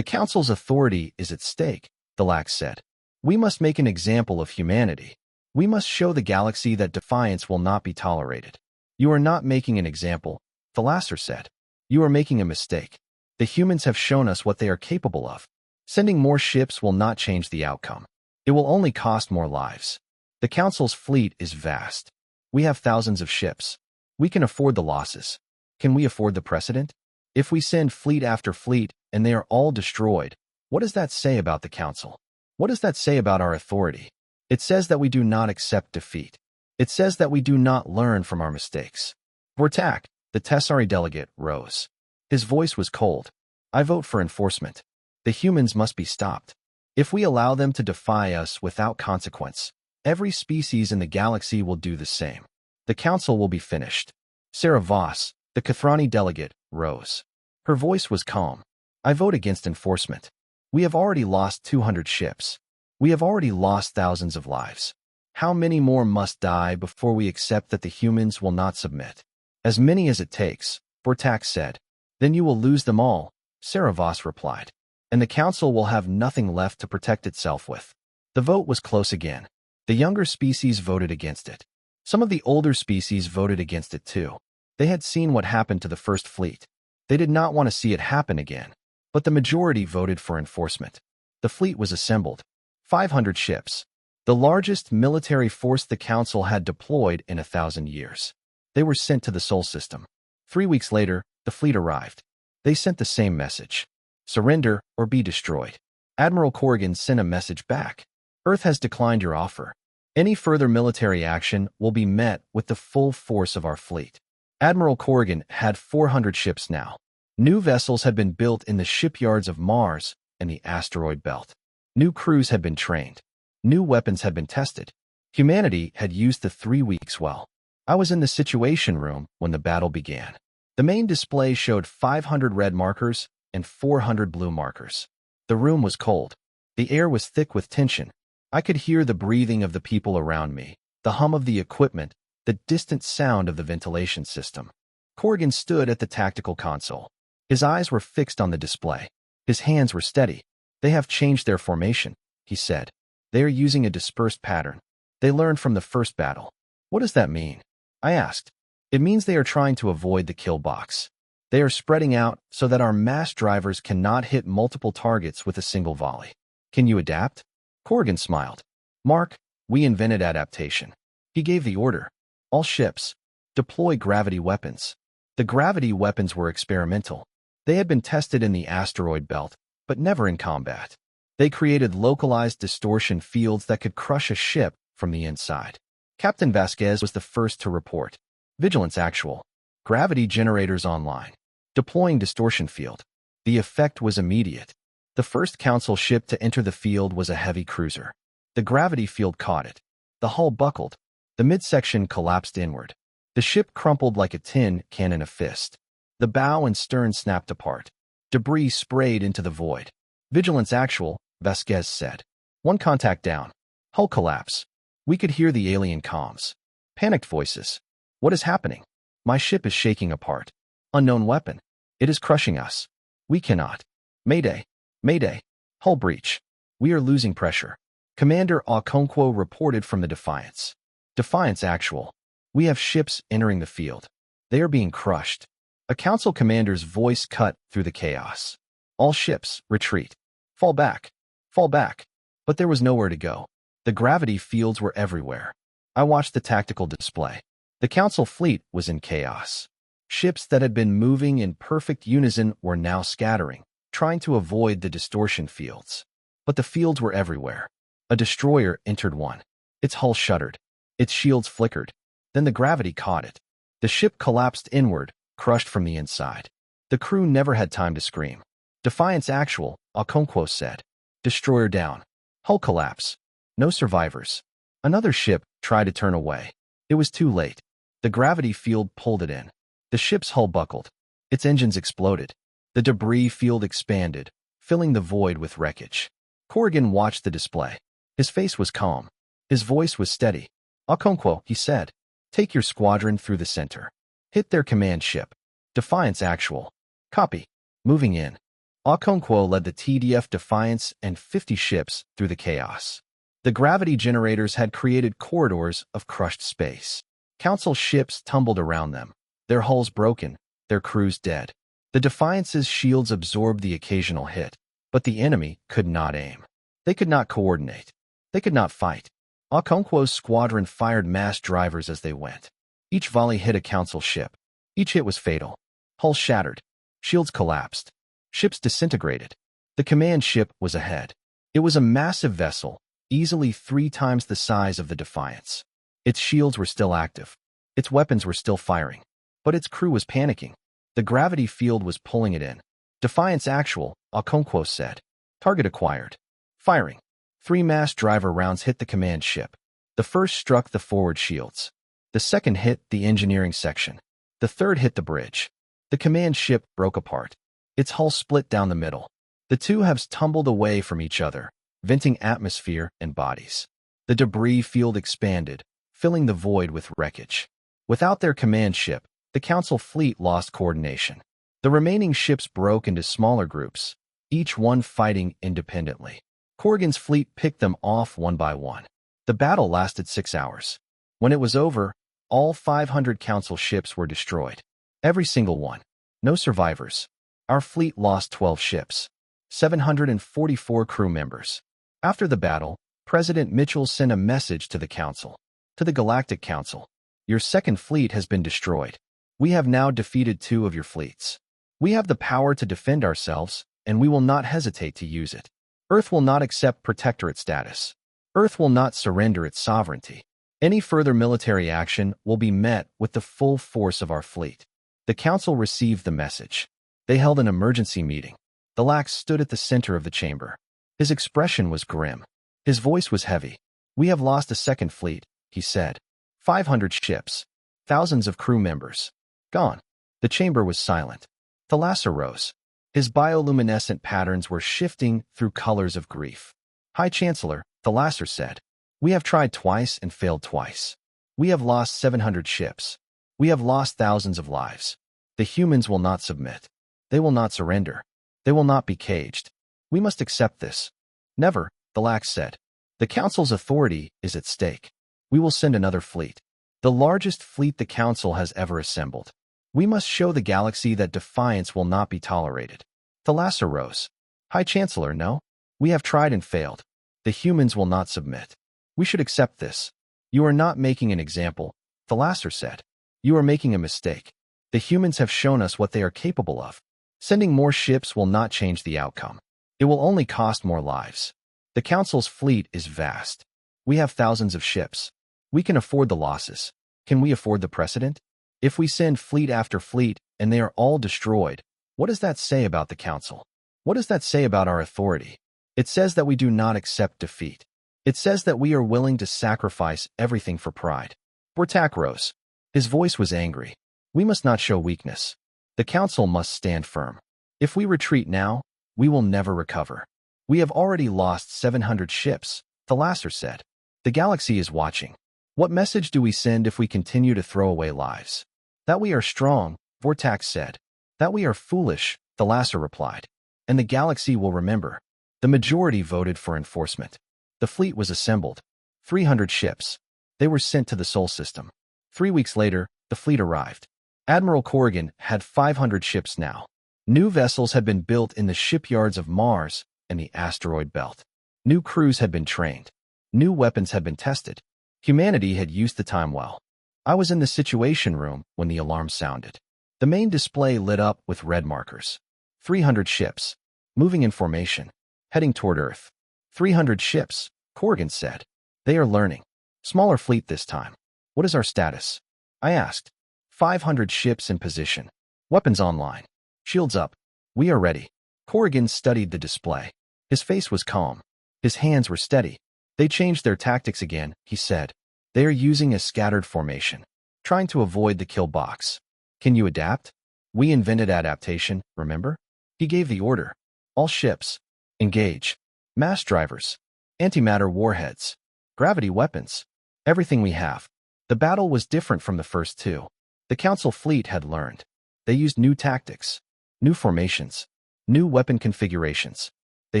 The Council's authority is at stake, Thalax said. We must make an example of humanity. We must show the galaxy that defiance will not be tolerated. You are not making an example, Thalasser said. You are making a mistake. The humans have shown us what they are capable of. Sending more ships will not change the outcome. It will only cost more lives. The Council's fleet is vast. We have thousands of ships. We can afford the losses. Can we afford the precedent? If we send fleet after fleet and they are all destroyed, what does that say about the Council? What does that say about our authority? It says that we do not accept defeat. It says that we do not learn from our mistakes. Vortak, the Tessari delegate, rose. His voice was cold. I vote for enforcement. The humans must be stopped. If we allow them to defy us without consequence, every species in the galaxy will do the same. The Council will be finished. Sarah Voss, the Kathrani delegate, rose. Her voice was calm. I vote against enforcement. We have already lost 200 ships. We have already lost thousands of lives. How many more must die before we accept that the humans will not submit? As many as it takes, Vortak said. Then you will lose them all, Sarah Voss replied. And the Council will have nothing left to protect itself with. The vote was close again. The younger species voted against it. Some of the older species voted against it too. They had seen what happened to the First Fleet. They did not want to see it happen again. But the majority voted for enforcement. The fleet was assembled. 500 ships. The largest military force the Council had deployed in 1,000 years. They were sent to the Sol system. 3 weeks later, the fleet arrived. They sent the same message. Surrender or be destroyed. Admiral Corrigan sent a message back. Earth has declined your offer. Any further military action will be met with the full force of our fleet. Admiral Corrigan had 400 ships now. New vessels had been built in the shipyards of Mars and the asteroid belt. New crews had been trained. New weapons had been tested. Humanity had used the 3 weeks well. I was in the Situation Room when the battle began. The main display showed 500 red markers and 400 blue markers. The room was cold. The air was thick with tension. I could hear the breathing of the people around me, the hum of the equipment, the distant sound of the ventilation system. Corrigan stood at the tactical console. His eyes were fixed on the display. His hands were steady. They have changed their formation, he said. They are using a dispersed pattern. They learned from the first battle. What does that mean? I asked. It means they are trying to avoid the kill box. They are spreading out so that our mass drivers cannot hit multiple targets with a single volley. Can you adapt? Corrigan smiled. Mark, we invented adaptation. He gave the order. All ships, deploy gravity weapons. The gravity weapons were experimental. They had been tested in the asteroid belt, but never in combat. They created localized distortion fields that could crush a ship from the inside. Captain Vasquez was the first to report. Vigilance actual. Gravity generators online. Deploying distortion field. The effect was immediate. The first Council ship to enter the field was a heavy cruiser. The gravity field caught it. The hull buckled. The midsection collapsed inward. The ship crumpled like a tin can in a fist. The bow and stern snapped apart. Debris sprayed into the void. Vigilance actual, Vasquez said. 1 contact down. Hull collapse. We could hear the alien comms. Panicked voices. What is happening? My ship is shaking apart. Unknown weapon. It is crushing us. We cannot. Mayday. Mayday. Hull breach. We are losing pressure. Commander Okonkwo reported from the Defiance. Defiance actual. We have ships entering the field. They are being crushed. A Council commander's voice cut through the chaos. All ships, retreat. Fall back. Fall back. But there was nowhere to go. The gravity fields were everywhere. I watched the tactical display. The Council fleet was in chaos. Ships that had been moving in perfect unison were now scattering, trying to avoid the distortion fields. But the fields were everywhere. A destroyer entered one. Its hull shuddered. Its shields flickered. Then the gravity caught it. The ship collapsed inward, crushed from the inside. The crew never had time to scream. Defiance actual, Okonkwo said. Destroyer down. Hull collapse. No survivors. Another ship tried to turn away. It was too late. The gravity field pulled it in. The ship's hull buckled. Its engines exploded. The debris field expanded, filling the void with wreckage. Corrigan watched the display. His face was calm. His voice was steady. Okonkwo, he said. Take your squadron through the center. Hit their command ship. Defiance actual. Copy. Moving in. Okonkwo led the TDF Defiance and 50 ships through the chaos. The gravity generators had created corridors of crushed space. Council ships tumbled around them, their hulls broken, their crews dead. The Defiance's shields absorbed the occasional hit, but the enemy could not aim. They could not coordinate. They could not fight. Okonkwo's squadron fired mass drivers as they went. Each volley hit a Council ship. Each hit was fatal. Hulls shattered. Shields collapsed. Ships disintegrated. The command ship was ahead. It was a massive vessel, easily 3 times the size of the Defiance. Its shields were still active. Its weapons were still firing. But its crew was panicking. The gravity field was pulling it in. Defiance actual, Okonkwo said. Target acquired. Firing. 3 mass driver rounds hit the command ship. The first struck the forward shields. The second hit the engineering section. The third hit the bridge. The command ship broke apart. Its hull split down the middle. The two halves tumbled away from each other, venting atmosphere and bodies. The debris field expanded, filling the void with wreckage. Without their command ship, the Council fleet lost coordination. The remaining ships broke into smaller groups, each one fighting independently. Corrigan's fleet picked them off one by one. The battle lasted 6 hours. When it was over, all 500 Council ships were destroyed. Every single one. No survivors. Our fleet lost 12 ships. 744 crew members. After the battle, President Mitchell sent a message to the Council. To the Galactic Council. Your second fleet has been destroyed. We have now defeated 2 of your fleets. We have the power to defend ourselves, and we will not hesitate to use it. Earth will not accept protectorate status. Earth will not surrender its sovereignty. Any further military action will be met with the full force of our fleet. The Council received the message. They held an emergency meeting. The Lax stood at the center of the chamber. His expression was grim. His voice was heavy. We have lost a second fleet, he said. 500 ships. Thousands of crew members. Gone. The chamber was silent. Thalassa rose. His bioluminescent patterns were shifting through colors of grief. High Chancellor, Thalassa said. We have tried twice and failed twice. We have lost 700 ships. We have lost thousands of lives. The humans will not submit. They will not surrender. They will not be caged. We must accept this. Never, the Lax said. The Council's authority is at stake. We will send another fleet. The largest fleet the Council has ever assembled. We must show the galaxy that defiance will not be tolerated. Thalassa rose. High Chancellor, no. We have tried and failed. The humans will not submit. We should accept this. You are not making an example, Thalassa said. You are making a mistake. The humans have shown us what they are capable of. Sending more ships will not change the outcome. It will only cost more lives. The Council's fleet is vast. We have thousands of ships. We can afford the losses. Can we afford the precedent? If we send fleet after fleet and they are all destroyed, what does that say about the Council? What does that say about our authority? It says that we do not accept defeat. It says that we are willing to sacrifice everything for pride. Bortak rose. His voice was angry. We must not show weakness. The Council must stand firm. If we retreat now, we will never recover. We have already lost 700 ships, Thalassa said. The galaxy is watching. What message do we send if we continue to throw away lives? That we are strong, Vortax said. That we are foolish, Thalassa replied. And the galaxy will remember. The majority voted for enforcement. The fleet was assembled. 300 ships. They were sent to the Sol system. 3 weeks later, the fleet arrived. Admiral Corrigan had 500 ships now. New vessels had been built in the shipyards of Mars and the asteroid belt. New crews had been trained. New weapons had been tested. Humanity had used the time well. I was in the situation room when the alarm sounded. The main display lit up with red markers. 300 ships. Moving in formation. Heading toward Earth. 300 ships, Corrigan said. They are learning. Smaller fleet this time. What is our status? I asked. 500 ships in position. Weapons online. Shields up. We are ready. Corrigan studied the display. His face was calm. His hands were steady. They changed their tactics again, he said. They are using a scattered formation, trying to avoid the kill box. Can you adapt? We invented adaptation, remember? He gave the order. All ships. Engage. Mass drivers. Antimatter warheads. Gravity weapons. Everything we have. The battle was different from the first 2. The Council fleet had learned. They used new tactics, new formations, New weapon configurations. They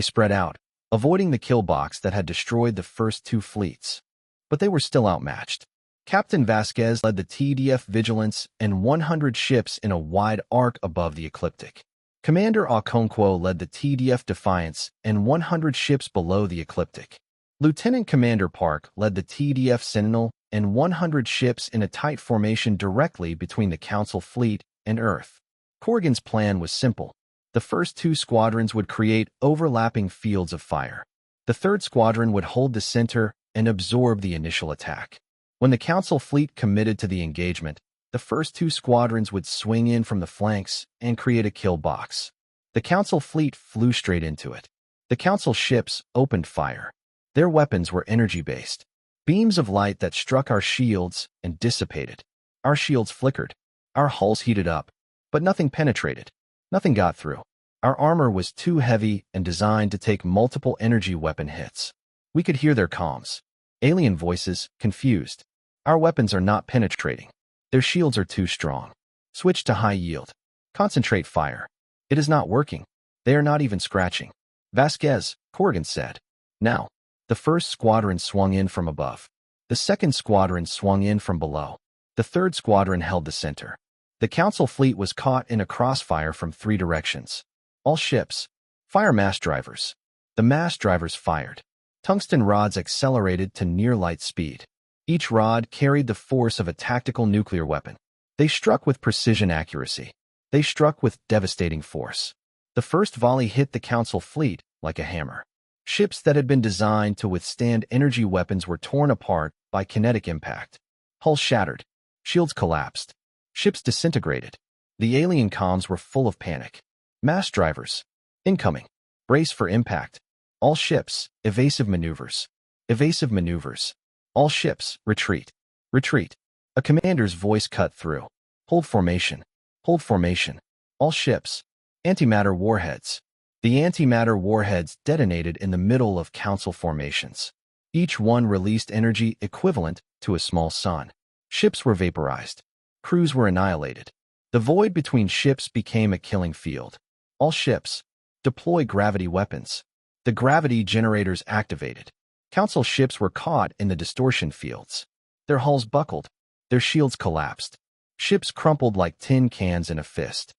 spread out, avoiding the kill box that had destroyed the first two fleets. But they were still outmatched. Captain Vasquez led the TDF Vigilance and 100 ships in a wide arc above the ecliptic. Commander Okonkwo led the TDF Defiance and 100 ships below the ecliptic. Lieutenant Commander Park led the TDF Sentinel and 100 ships in a tight formation directly between the Council fleet and Earth. Corrigan's plan was simple. The first two squadrons would create overlapping fields of fire. The third squadron would hold the center and absorb the initial attack. When the Council fleet committed to the engagement, the first two squadrons would swing in from the flanks and create a kill box. The Council fleet flew straight into it. The Council ships opened fire. Their weapons were energy-based. Beams of light that struck our shields and dissipated. Our shields flickered. Our hulls heated up. But nothing penetrated. Nothing got through. Our armor was too heavy and designed to take multiple energy weapon hits. We could hear their comms. Alien voices, confused. Our weapons are not penetrating. Their shields are too strong. Switch to high yield. Concentrate fire. It is not working. They are not even scratching. Vasquez, Corrigan said. Now. The first squadron swung in from above. The second squadron swung in from below. The third squadron held the center. The Council fleet was caught in a crossfire from three directions. All ships. Fire mass drivers. The mass drivers fired. Tungsten rods accelerated to near light speed. Each rod carried the force of a tactical nuclear weapon. They struck with precision accuracy. They struck with devastating force. The first volley hit the Council fleet like a hammer. Ships that had been designed to withstand energy weapons were torn apart by kinetic impact. Hulls shattered. Shields collapsed. Ships disintegrated. The alien comms were full of panic. Mass drivers. Incoming. Brace for impact. All ships. Evasive maneuvers. Evasive maneuvers. All ships. Retreat. Retreat. A commander's voice cut through. Hold formation. Hold formation. All ships. Antimatter warheads. The antimatter warheads detonated in the middle of Council formations. Each one released energy equivalent to a small sun. Ships were vaporized. Crews were annihilated. The void between ships became a killing field. All ships. Deploy gravity weapons. The gravity generators activated. Council ships were caught in the distortion fields. Their hulls buckled. Their shields collapsed. Ships crumpled like tin cans in a fist.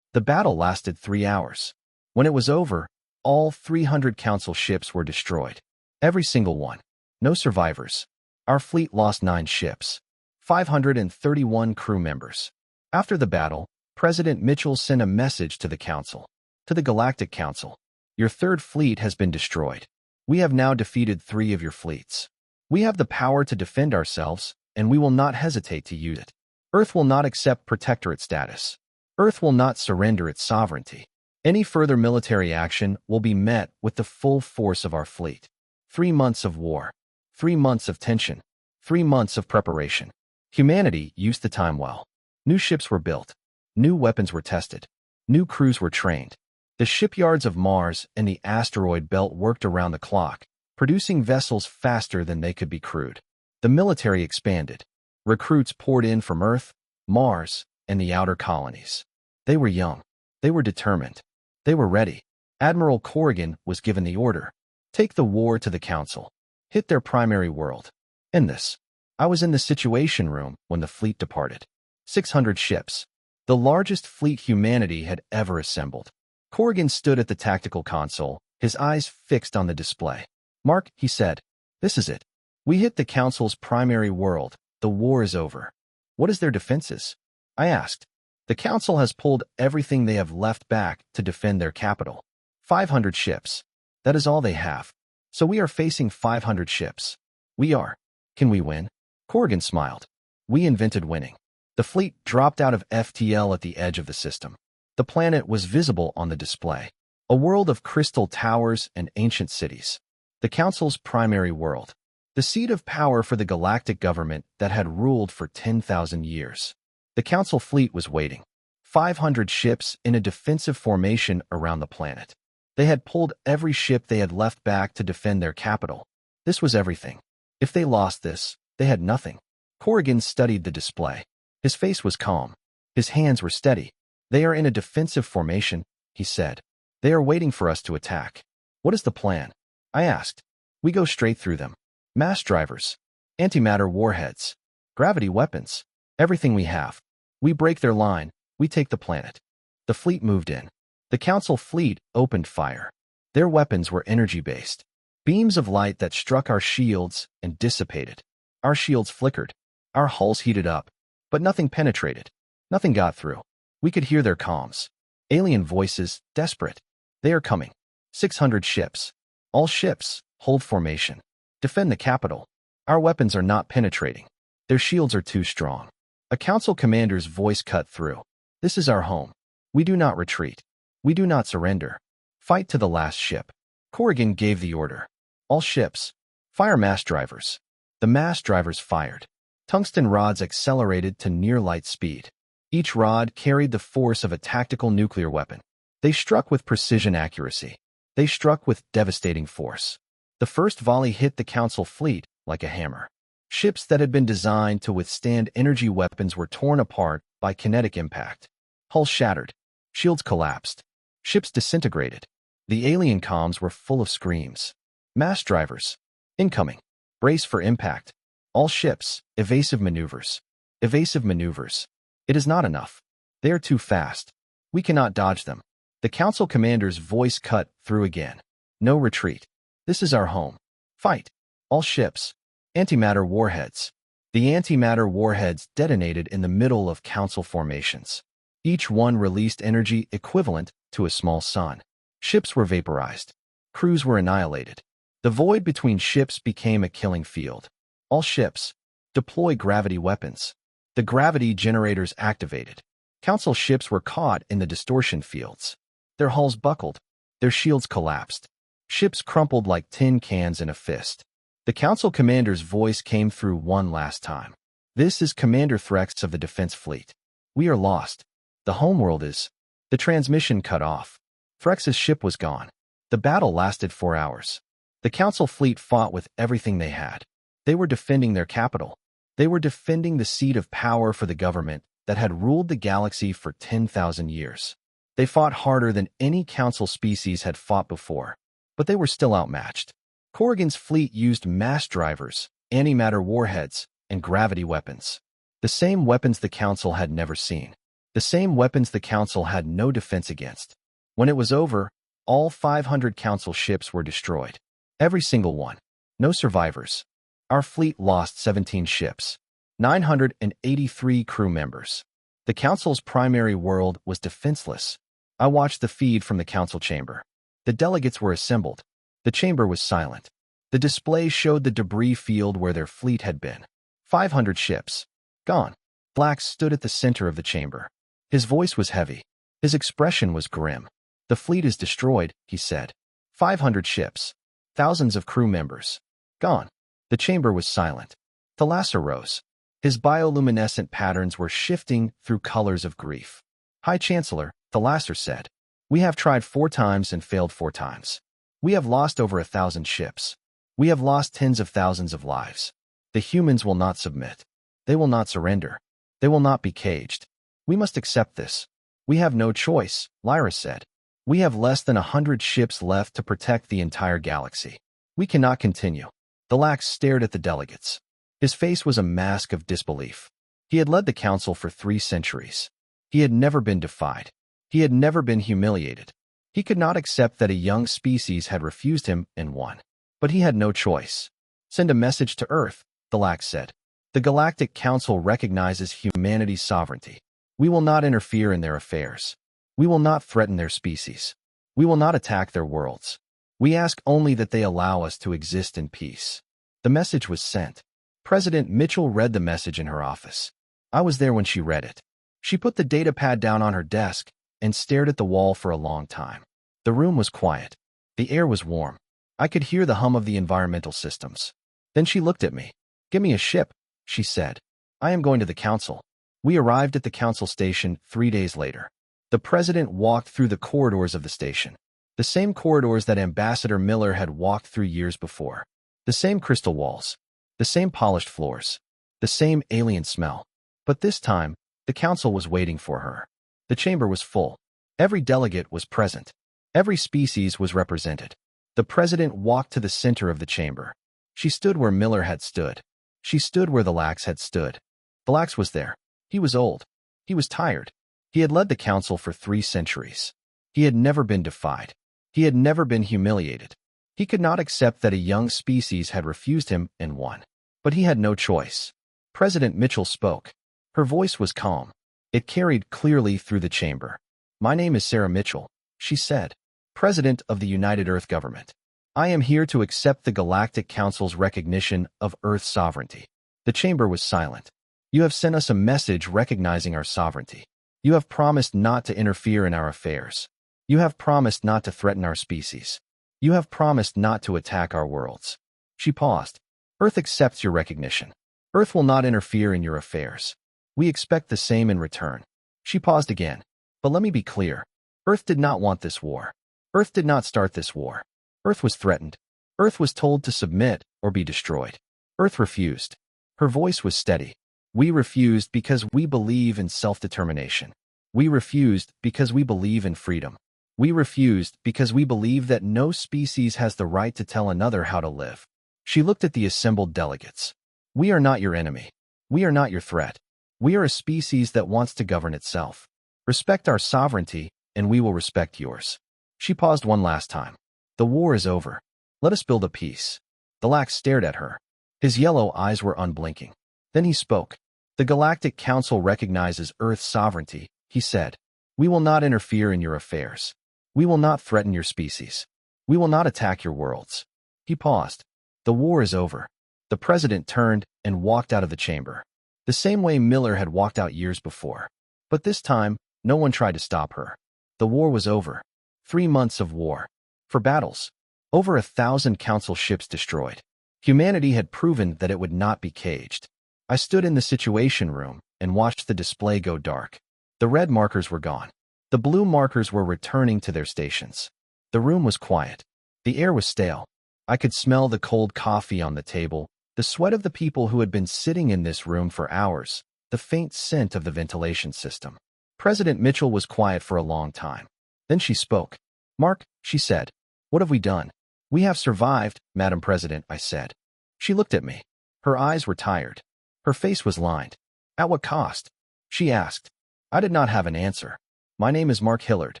The battle lasted 3 hours. When it was over, all 300 Council ships were destroyed. Every single one. No survivors. Our fleet lost 9 ships. 531 crew members. After the battle, President Mitchell sent a message to the Council. To the Galactic Council. Your third fleet has been destroyed. We have now defeated 3 of your fleets. We have the power to defend ourselves, and we will not hesitate to use it. Earth will not accept protectorate status. Earth will not surrender its sovereignty. Any further military action will be met with the full force of our fleet. 3 months of war. 3 months of tension. 3 months of preparation. Humanity used the time well. New ships were built. New weapons were tested. New crews were trained. The shipyards of Mars and the asteroid belt worked around the clock, producing vessels faster than they could be crewed. The military expanded. Recruits poured in from Earth, Mars, and the outer colonies. They were young. They were determined. They were ready. Admiral Corrigan was given the order. Take the war to the Council. Hit their primary world. End this. I was in the Situation Room when the fleet departed. 600 ships. The largest fleet humanity had ever assembled. Corrigan stood at the tactical console, his eyes fixed on the display. Mark, he said, this is it. We hit the Council's primary world. The war is over. What is their defenses? I asked. The Council has pulled everything they have left back to defend their capital. 500 ships. That is all they have. So we are facing 500 ships. We are. Can we win? Corrigan smiled. We invented winning. The fleet dropped out of FTL at the edge of the system. The planet was visible on the display. A world of crystal towers and ancient cities. The Council's primary world. The seat of power for the galactic government that had ruled for 10,000 years. The Council fleet was waiting. 500 ships in a defensive formation around the planet. They had pulled every ship they had left back to defend their capital. This was everything. If they lost this, they had nothing. Corrigan studied the display. His face was calm. His hands were steady. They are in a defensive formation, he said. They are waiting for us to attack. What is the plan? I asked. We go straight through them. Mass drivers. Antimatter warheads. Gravity weapons. Everything we have. We break their line. We take the planet. The fleet moved in. The Council fleet opened fire. Their weapons were energy-based. Beams of light that struck our shields and dissipated. Our shields flickered. Our hulls heated up. But nothing penetrated. Nothing got through. We could hear their comms. Alien voices, desperate. They are coming. 600 ships. All ships, hold formation. Defend the capital. Our weapons are not penetrating. Their shields are too strong. A council commander's voice cut through. This is our home. We do not retreat. We do not surrender. Fight to the last ship. Corrigan gave the order. All ships. Fire mass drivers. The mass drivers fired. Tungsten rods accelerated to near light speed. Each rod carried the force of a tactical nuclear weapon. They struck with precision accuracy. They struck with devastating force. The first volley hit the Council fleet like a hammer. Ships that had been designed to withstand energy weapons were torn apart by kinetic impact. Hulls shattered. Shields collapsed. Ships disintegrated. The alien comms were full of screams. Mass drivers. Incoming. Brace for impact. All ships. Evasive maneuvers. Evasive maneuvers. It is not enough. They are too fast. We cannot dodge them. The Council commander's voice cut through again. No retreat. This is our home. Fight. All ships. Antimatter warheads. The antimatter warheads detonated in the middle of Council formations. Each one released energy equivalent to a small sun. Ships were vaporized. Crews were annihilated. The void between ships became a killing field. All ships. Deploy gravity weapons. The gravity generators activated. Council ships were caught in the distortion fields. Their hulls buckled. Their shields collapsed. Ships crumpled like tin cans in a fist. The Council commander's voice came through one last time. This is Commander Threx of the Defense Fleet. We are lost. The homeworld is. The transmission cut off. Threx's ship was gone. The battle lasted 4 hours. The Council fleet fought with everything they had. They were defending their capital. They were defending the seat of power for the government that had ruled the galaxy for 10,000 years. They fought harder than any Council species had fought before, but they were still outmatched. Corrigan's fleet used mass drivers, antimatter warheads, and gravity weapons. The same weapons the Council had never seen. The same weapons the Council had no defense against. When it was over, all 500 Council ships were destroyed. Every single one. No survivors. Our fleet lost 17 ships. 983 crew members. The Council's primary world was defenseless. I watched the feed from the Council chamber. The delegates were assembled. The chamber was silent. The display showed the debris field where their fleet had been. 500 ships. Gone. Black stood at the center of the chamber. His voice was heavy. His expression was grim. The fleet is destroyed, he said. 500 ships. Thousands of crew members. Gone. The chamber was silent. Thalasser rose. His bioluminescent patterns were shifting through colors of grief. High Chancellor, Thalasser said. We have tried 4 times and failed 4 times. We have lost over 1,000 ships. We have lost tens of thousands of lives. The humans will not submit. They will not surrender. They will not be caged. We must accept this. We have no choice, Lyra said. We have less than 100 ships left to protect the entire galaxy. We cannot continue. Thalax stared at the delegates. His face was a mask of disbelief. He had led the Council for 3 centuries. He had never been defied. He had never been humiliated. He could not accept that a young species had refused him and won. But he had no choice. Send a message to Earth, Thalax said. The Galactic Council recognizes humanity's sovereignty. We will not interfere in their affairs. We will not threaten their species. We will not attack their worlds. We ask only that they allow us to exist in peace. The message was sent. President Mitchell read the message in her office. I was there when she read it. She put the datapad down on her desk and stared at the wall for a long time. The room was quiet. The air was warm. I could hear the hum of the environmental systems. Then she looked at me. Give me a ship, she said. I am going to the Council. We arrived at the Council station 3 days later. The president walked through the corridors of the station. The same corridors that Ambassador Miller had walked through years before. The same crystal walls. The same polished floors. The same alien smell. But this time, the Council was waiting for her. The chamber was full. Every delegate was present. Every species was represented. The president walked to the center of the chamber. She stood where Miller had stood. She stood where the Lax had stood. The Lax was there. He was old. He was tired. He had led the council for 3 centuries. He had never been defied. He had never been humiliated. He could not accept that a young species had refused him and won. But he had no choice. President Mitchell spoke. Her voice was calm. It carried clearly through the chamber. "My name is Sarah Mitchell," she said, "President of the United Earth Government. I am here to accept the Galactic Council's recognition of Earth's sovereignty." The chamber was silent. "You have sent us a message recognizing our sovereignty. You have promised not to interfere in our affairs. You have promised not to threaten our species. You have promised not to attack our worlds." She paused. "Earth accepts your recognition. Earth will not interfere in your affairs. We expect the same in return." She paused again. "But let me be clear. Earth did not want this war. Earth did not start this war. Earth was threatened. Earth was told to submit or be destroyed. Earth refused." Her voice was steady. "We refused because we believe in self-determination. We refused because we believe in freedom. We refused because we believe that no species has the right to tell another how to live." She looked at the assembled delegates. "We are not your enemy. We are not your threat. We are a species that wants to govern itself. Respect our sovereignty, and we will respect yours." She paused one last time. "The war is over. Let us build a peace." The Lax stared at her. His yellow eyes were unblinking. Then he spoke. "The Galactic Council recognizes Earth's sovereignty," he said. "We will not interfere in your affairs. We will not threaten your species. We will not attack your worlds." He paused. "The war is over." The president turned and walked out of the chamber, the same way Miller had walked out years before. But this time, no one tried to stop her. The war was over. 3 months of war. For battles. Over 1,000 council ships destroyed. Humanity had proven that it would not be caged. I stood in the situation room and watched the display go dark. The red markers were gone. The blue markers were returning to their stations. The room was quiet. The air was stale. I could smell the cold coffee on the table, the sweat of the people who had been sitting in this room for hours, the faint scent of the ventilation system. President Mitchell was quiet for a long time. Then she spoke. "Mark," she said, "what have we done?" "We have survived, Madam President," I said. She looked at me. Her eyes were tired. Her face was lined. "At what cost?" she asked. I did not have an answer. "My name is Mark Hillard.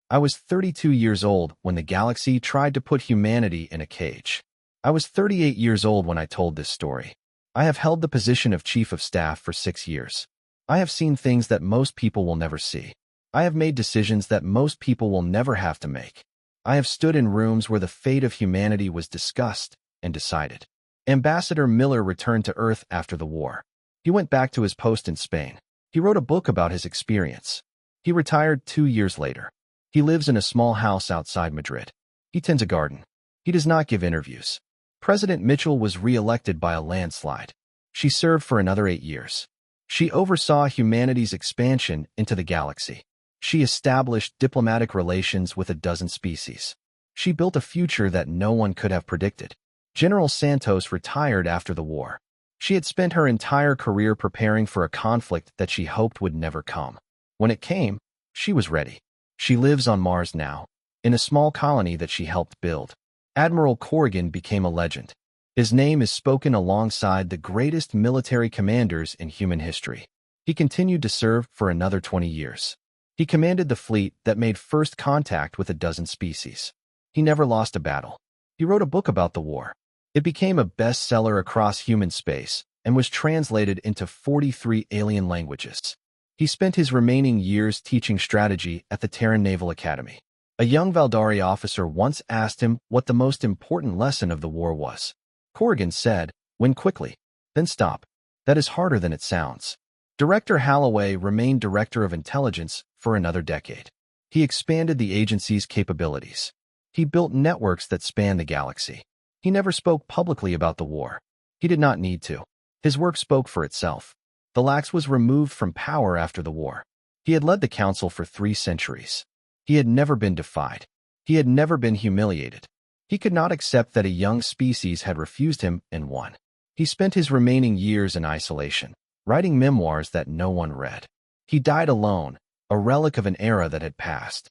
I was 32 years old when the galaxy tried to put humanity in a cage. I was 38 years old when I told this story. I have held the position of Chief of Staff for 6 years. I have seen things that most people will never see. I have made decisions that most people will never have to make. I have stood in rooms where the fate of humanity was discussed and decided." Ambassador Miller returned to Earth after the war. He went back to his post in Spain. He wrote a book about his experience. He retired 2 years later. He lives in a small house outside Madrid. He tends a garden. He does not give interviews. President Mitchell was re-elected by a landslide. She served for another 8 years. She oversaw humanity's expansion into the galaxy. She established diplomatic relations with a dozen species. She built a future that no one could have predicted. General Santos retired after the war. She had spent her entire career preparing for a conflict that she hoped would never come. When it came, she was ready. She lives on Mars now, in a small colony that she helped build. Admiral Corrigan became a legend. His name is spoken alongside the greatest military commanders in human history. He continued to serve for another 20 years. He commanded the fleet that made first contact with a dozen species. He never lost a battle. He wrote a book about the war. It became a bestseller across human space and was translated into 43 alien languages. He spent his remaining years teaching strategy at the Terran Naval Academy. A young Valdari officer once asked him what the most important lesson of the war was. Corrigan said, "Win quickly, then stop. That is harder than it sounds." Director Holloway remained Director of Intelligence for another decade. He expanded the agency's capabilities. He built networks that span the galaxy. He never spoke publicly about the war. He did not need to. His work spoke for itself. The Lax was removed from power after the war. He had led the council for 3 centuries. He had never been defied. He had never been humiliated. He could not accept that a young species had refused him and won. He spent his remaining years in isolation, writing memoirs that no one read. He died alone, a relic of an era that had passed.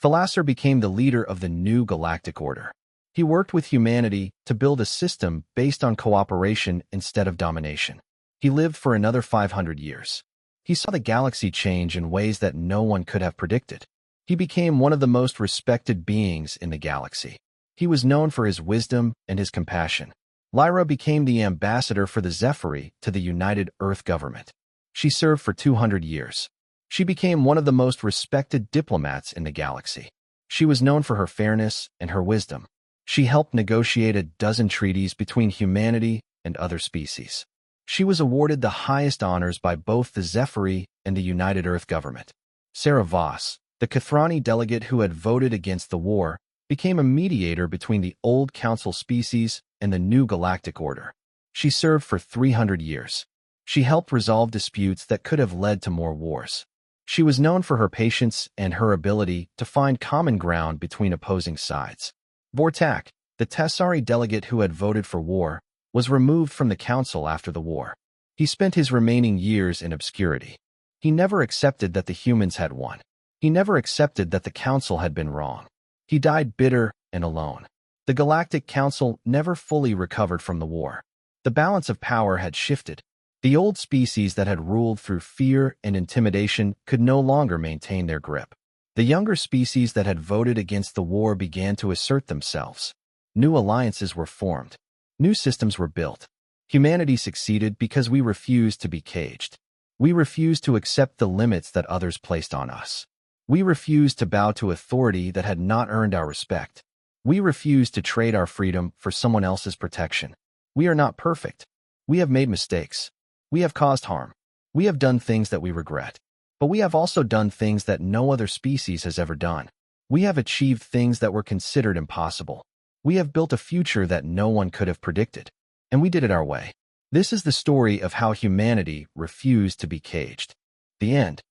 Thalasser became the leader of the new galactic order. He worked with humanity to build a system based on cooperation instead of domination. He lived for another 500 years. He saw the galaxy change in ways that no one could have predicted. He became one of the most respected beings in the galaxy. He was known for his wisdom and his compassion. Lyra became the ambassador for the Zephyri to the United Earth government. She served for 200 years. She became one of the most respected diplomats in the galaxy. She was known for her fairness and her wisdom. She helped negotiate a dozen treaties between humanity and other species. She was awarded the highest honors by both the Zephyri and the United Earth government. Sarah Voss, the Kathrani delegate who had voted against the war, became a mediator between the old Council species and the new galactic order. She served for 300 years. She helped resolve disputes that could have led to more wars. She was known for her patience and her ability to find common ground between opposing sides. Vortak, the Tessari delegate who had voted for war, was removed from the Council after the war. He spent his remaining years in obscurity. He never accepted that the humans had won. He never accepted that the Council had been wrong. He died bitter and alone. The Galactic Council never fully recovered from the war. The balance of power had shifted. The old species that had ruled through fear and intimidation could no longer maintain their grip. The younger species that had voted against the war began to assert themselves. New alliances were formed. New systems were built. Humanity succeeded because we refused to be caged. We refused to accept the limits that others placed on us. We refused to bow to authority that had not earned our respect. We refused to trade our freedom for someone else's protection. We are not perfect. We have made mistakes. We have caused harm. We have done things that we regret. But we have also done things that no other species has ever done. We have achieved things that were considered impossible. We have built a future that no one could have predicted. And we did it our way. This is the story of how humanity refused to be caged. The end.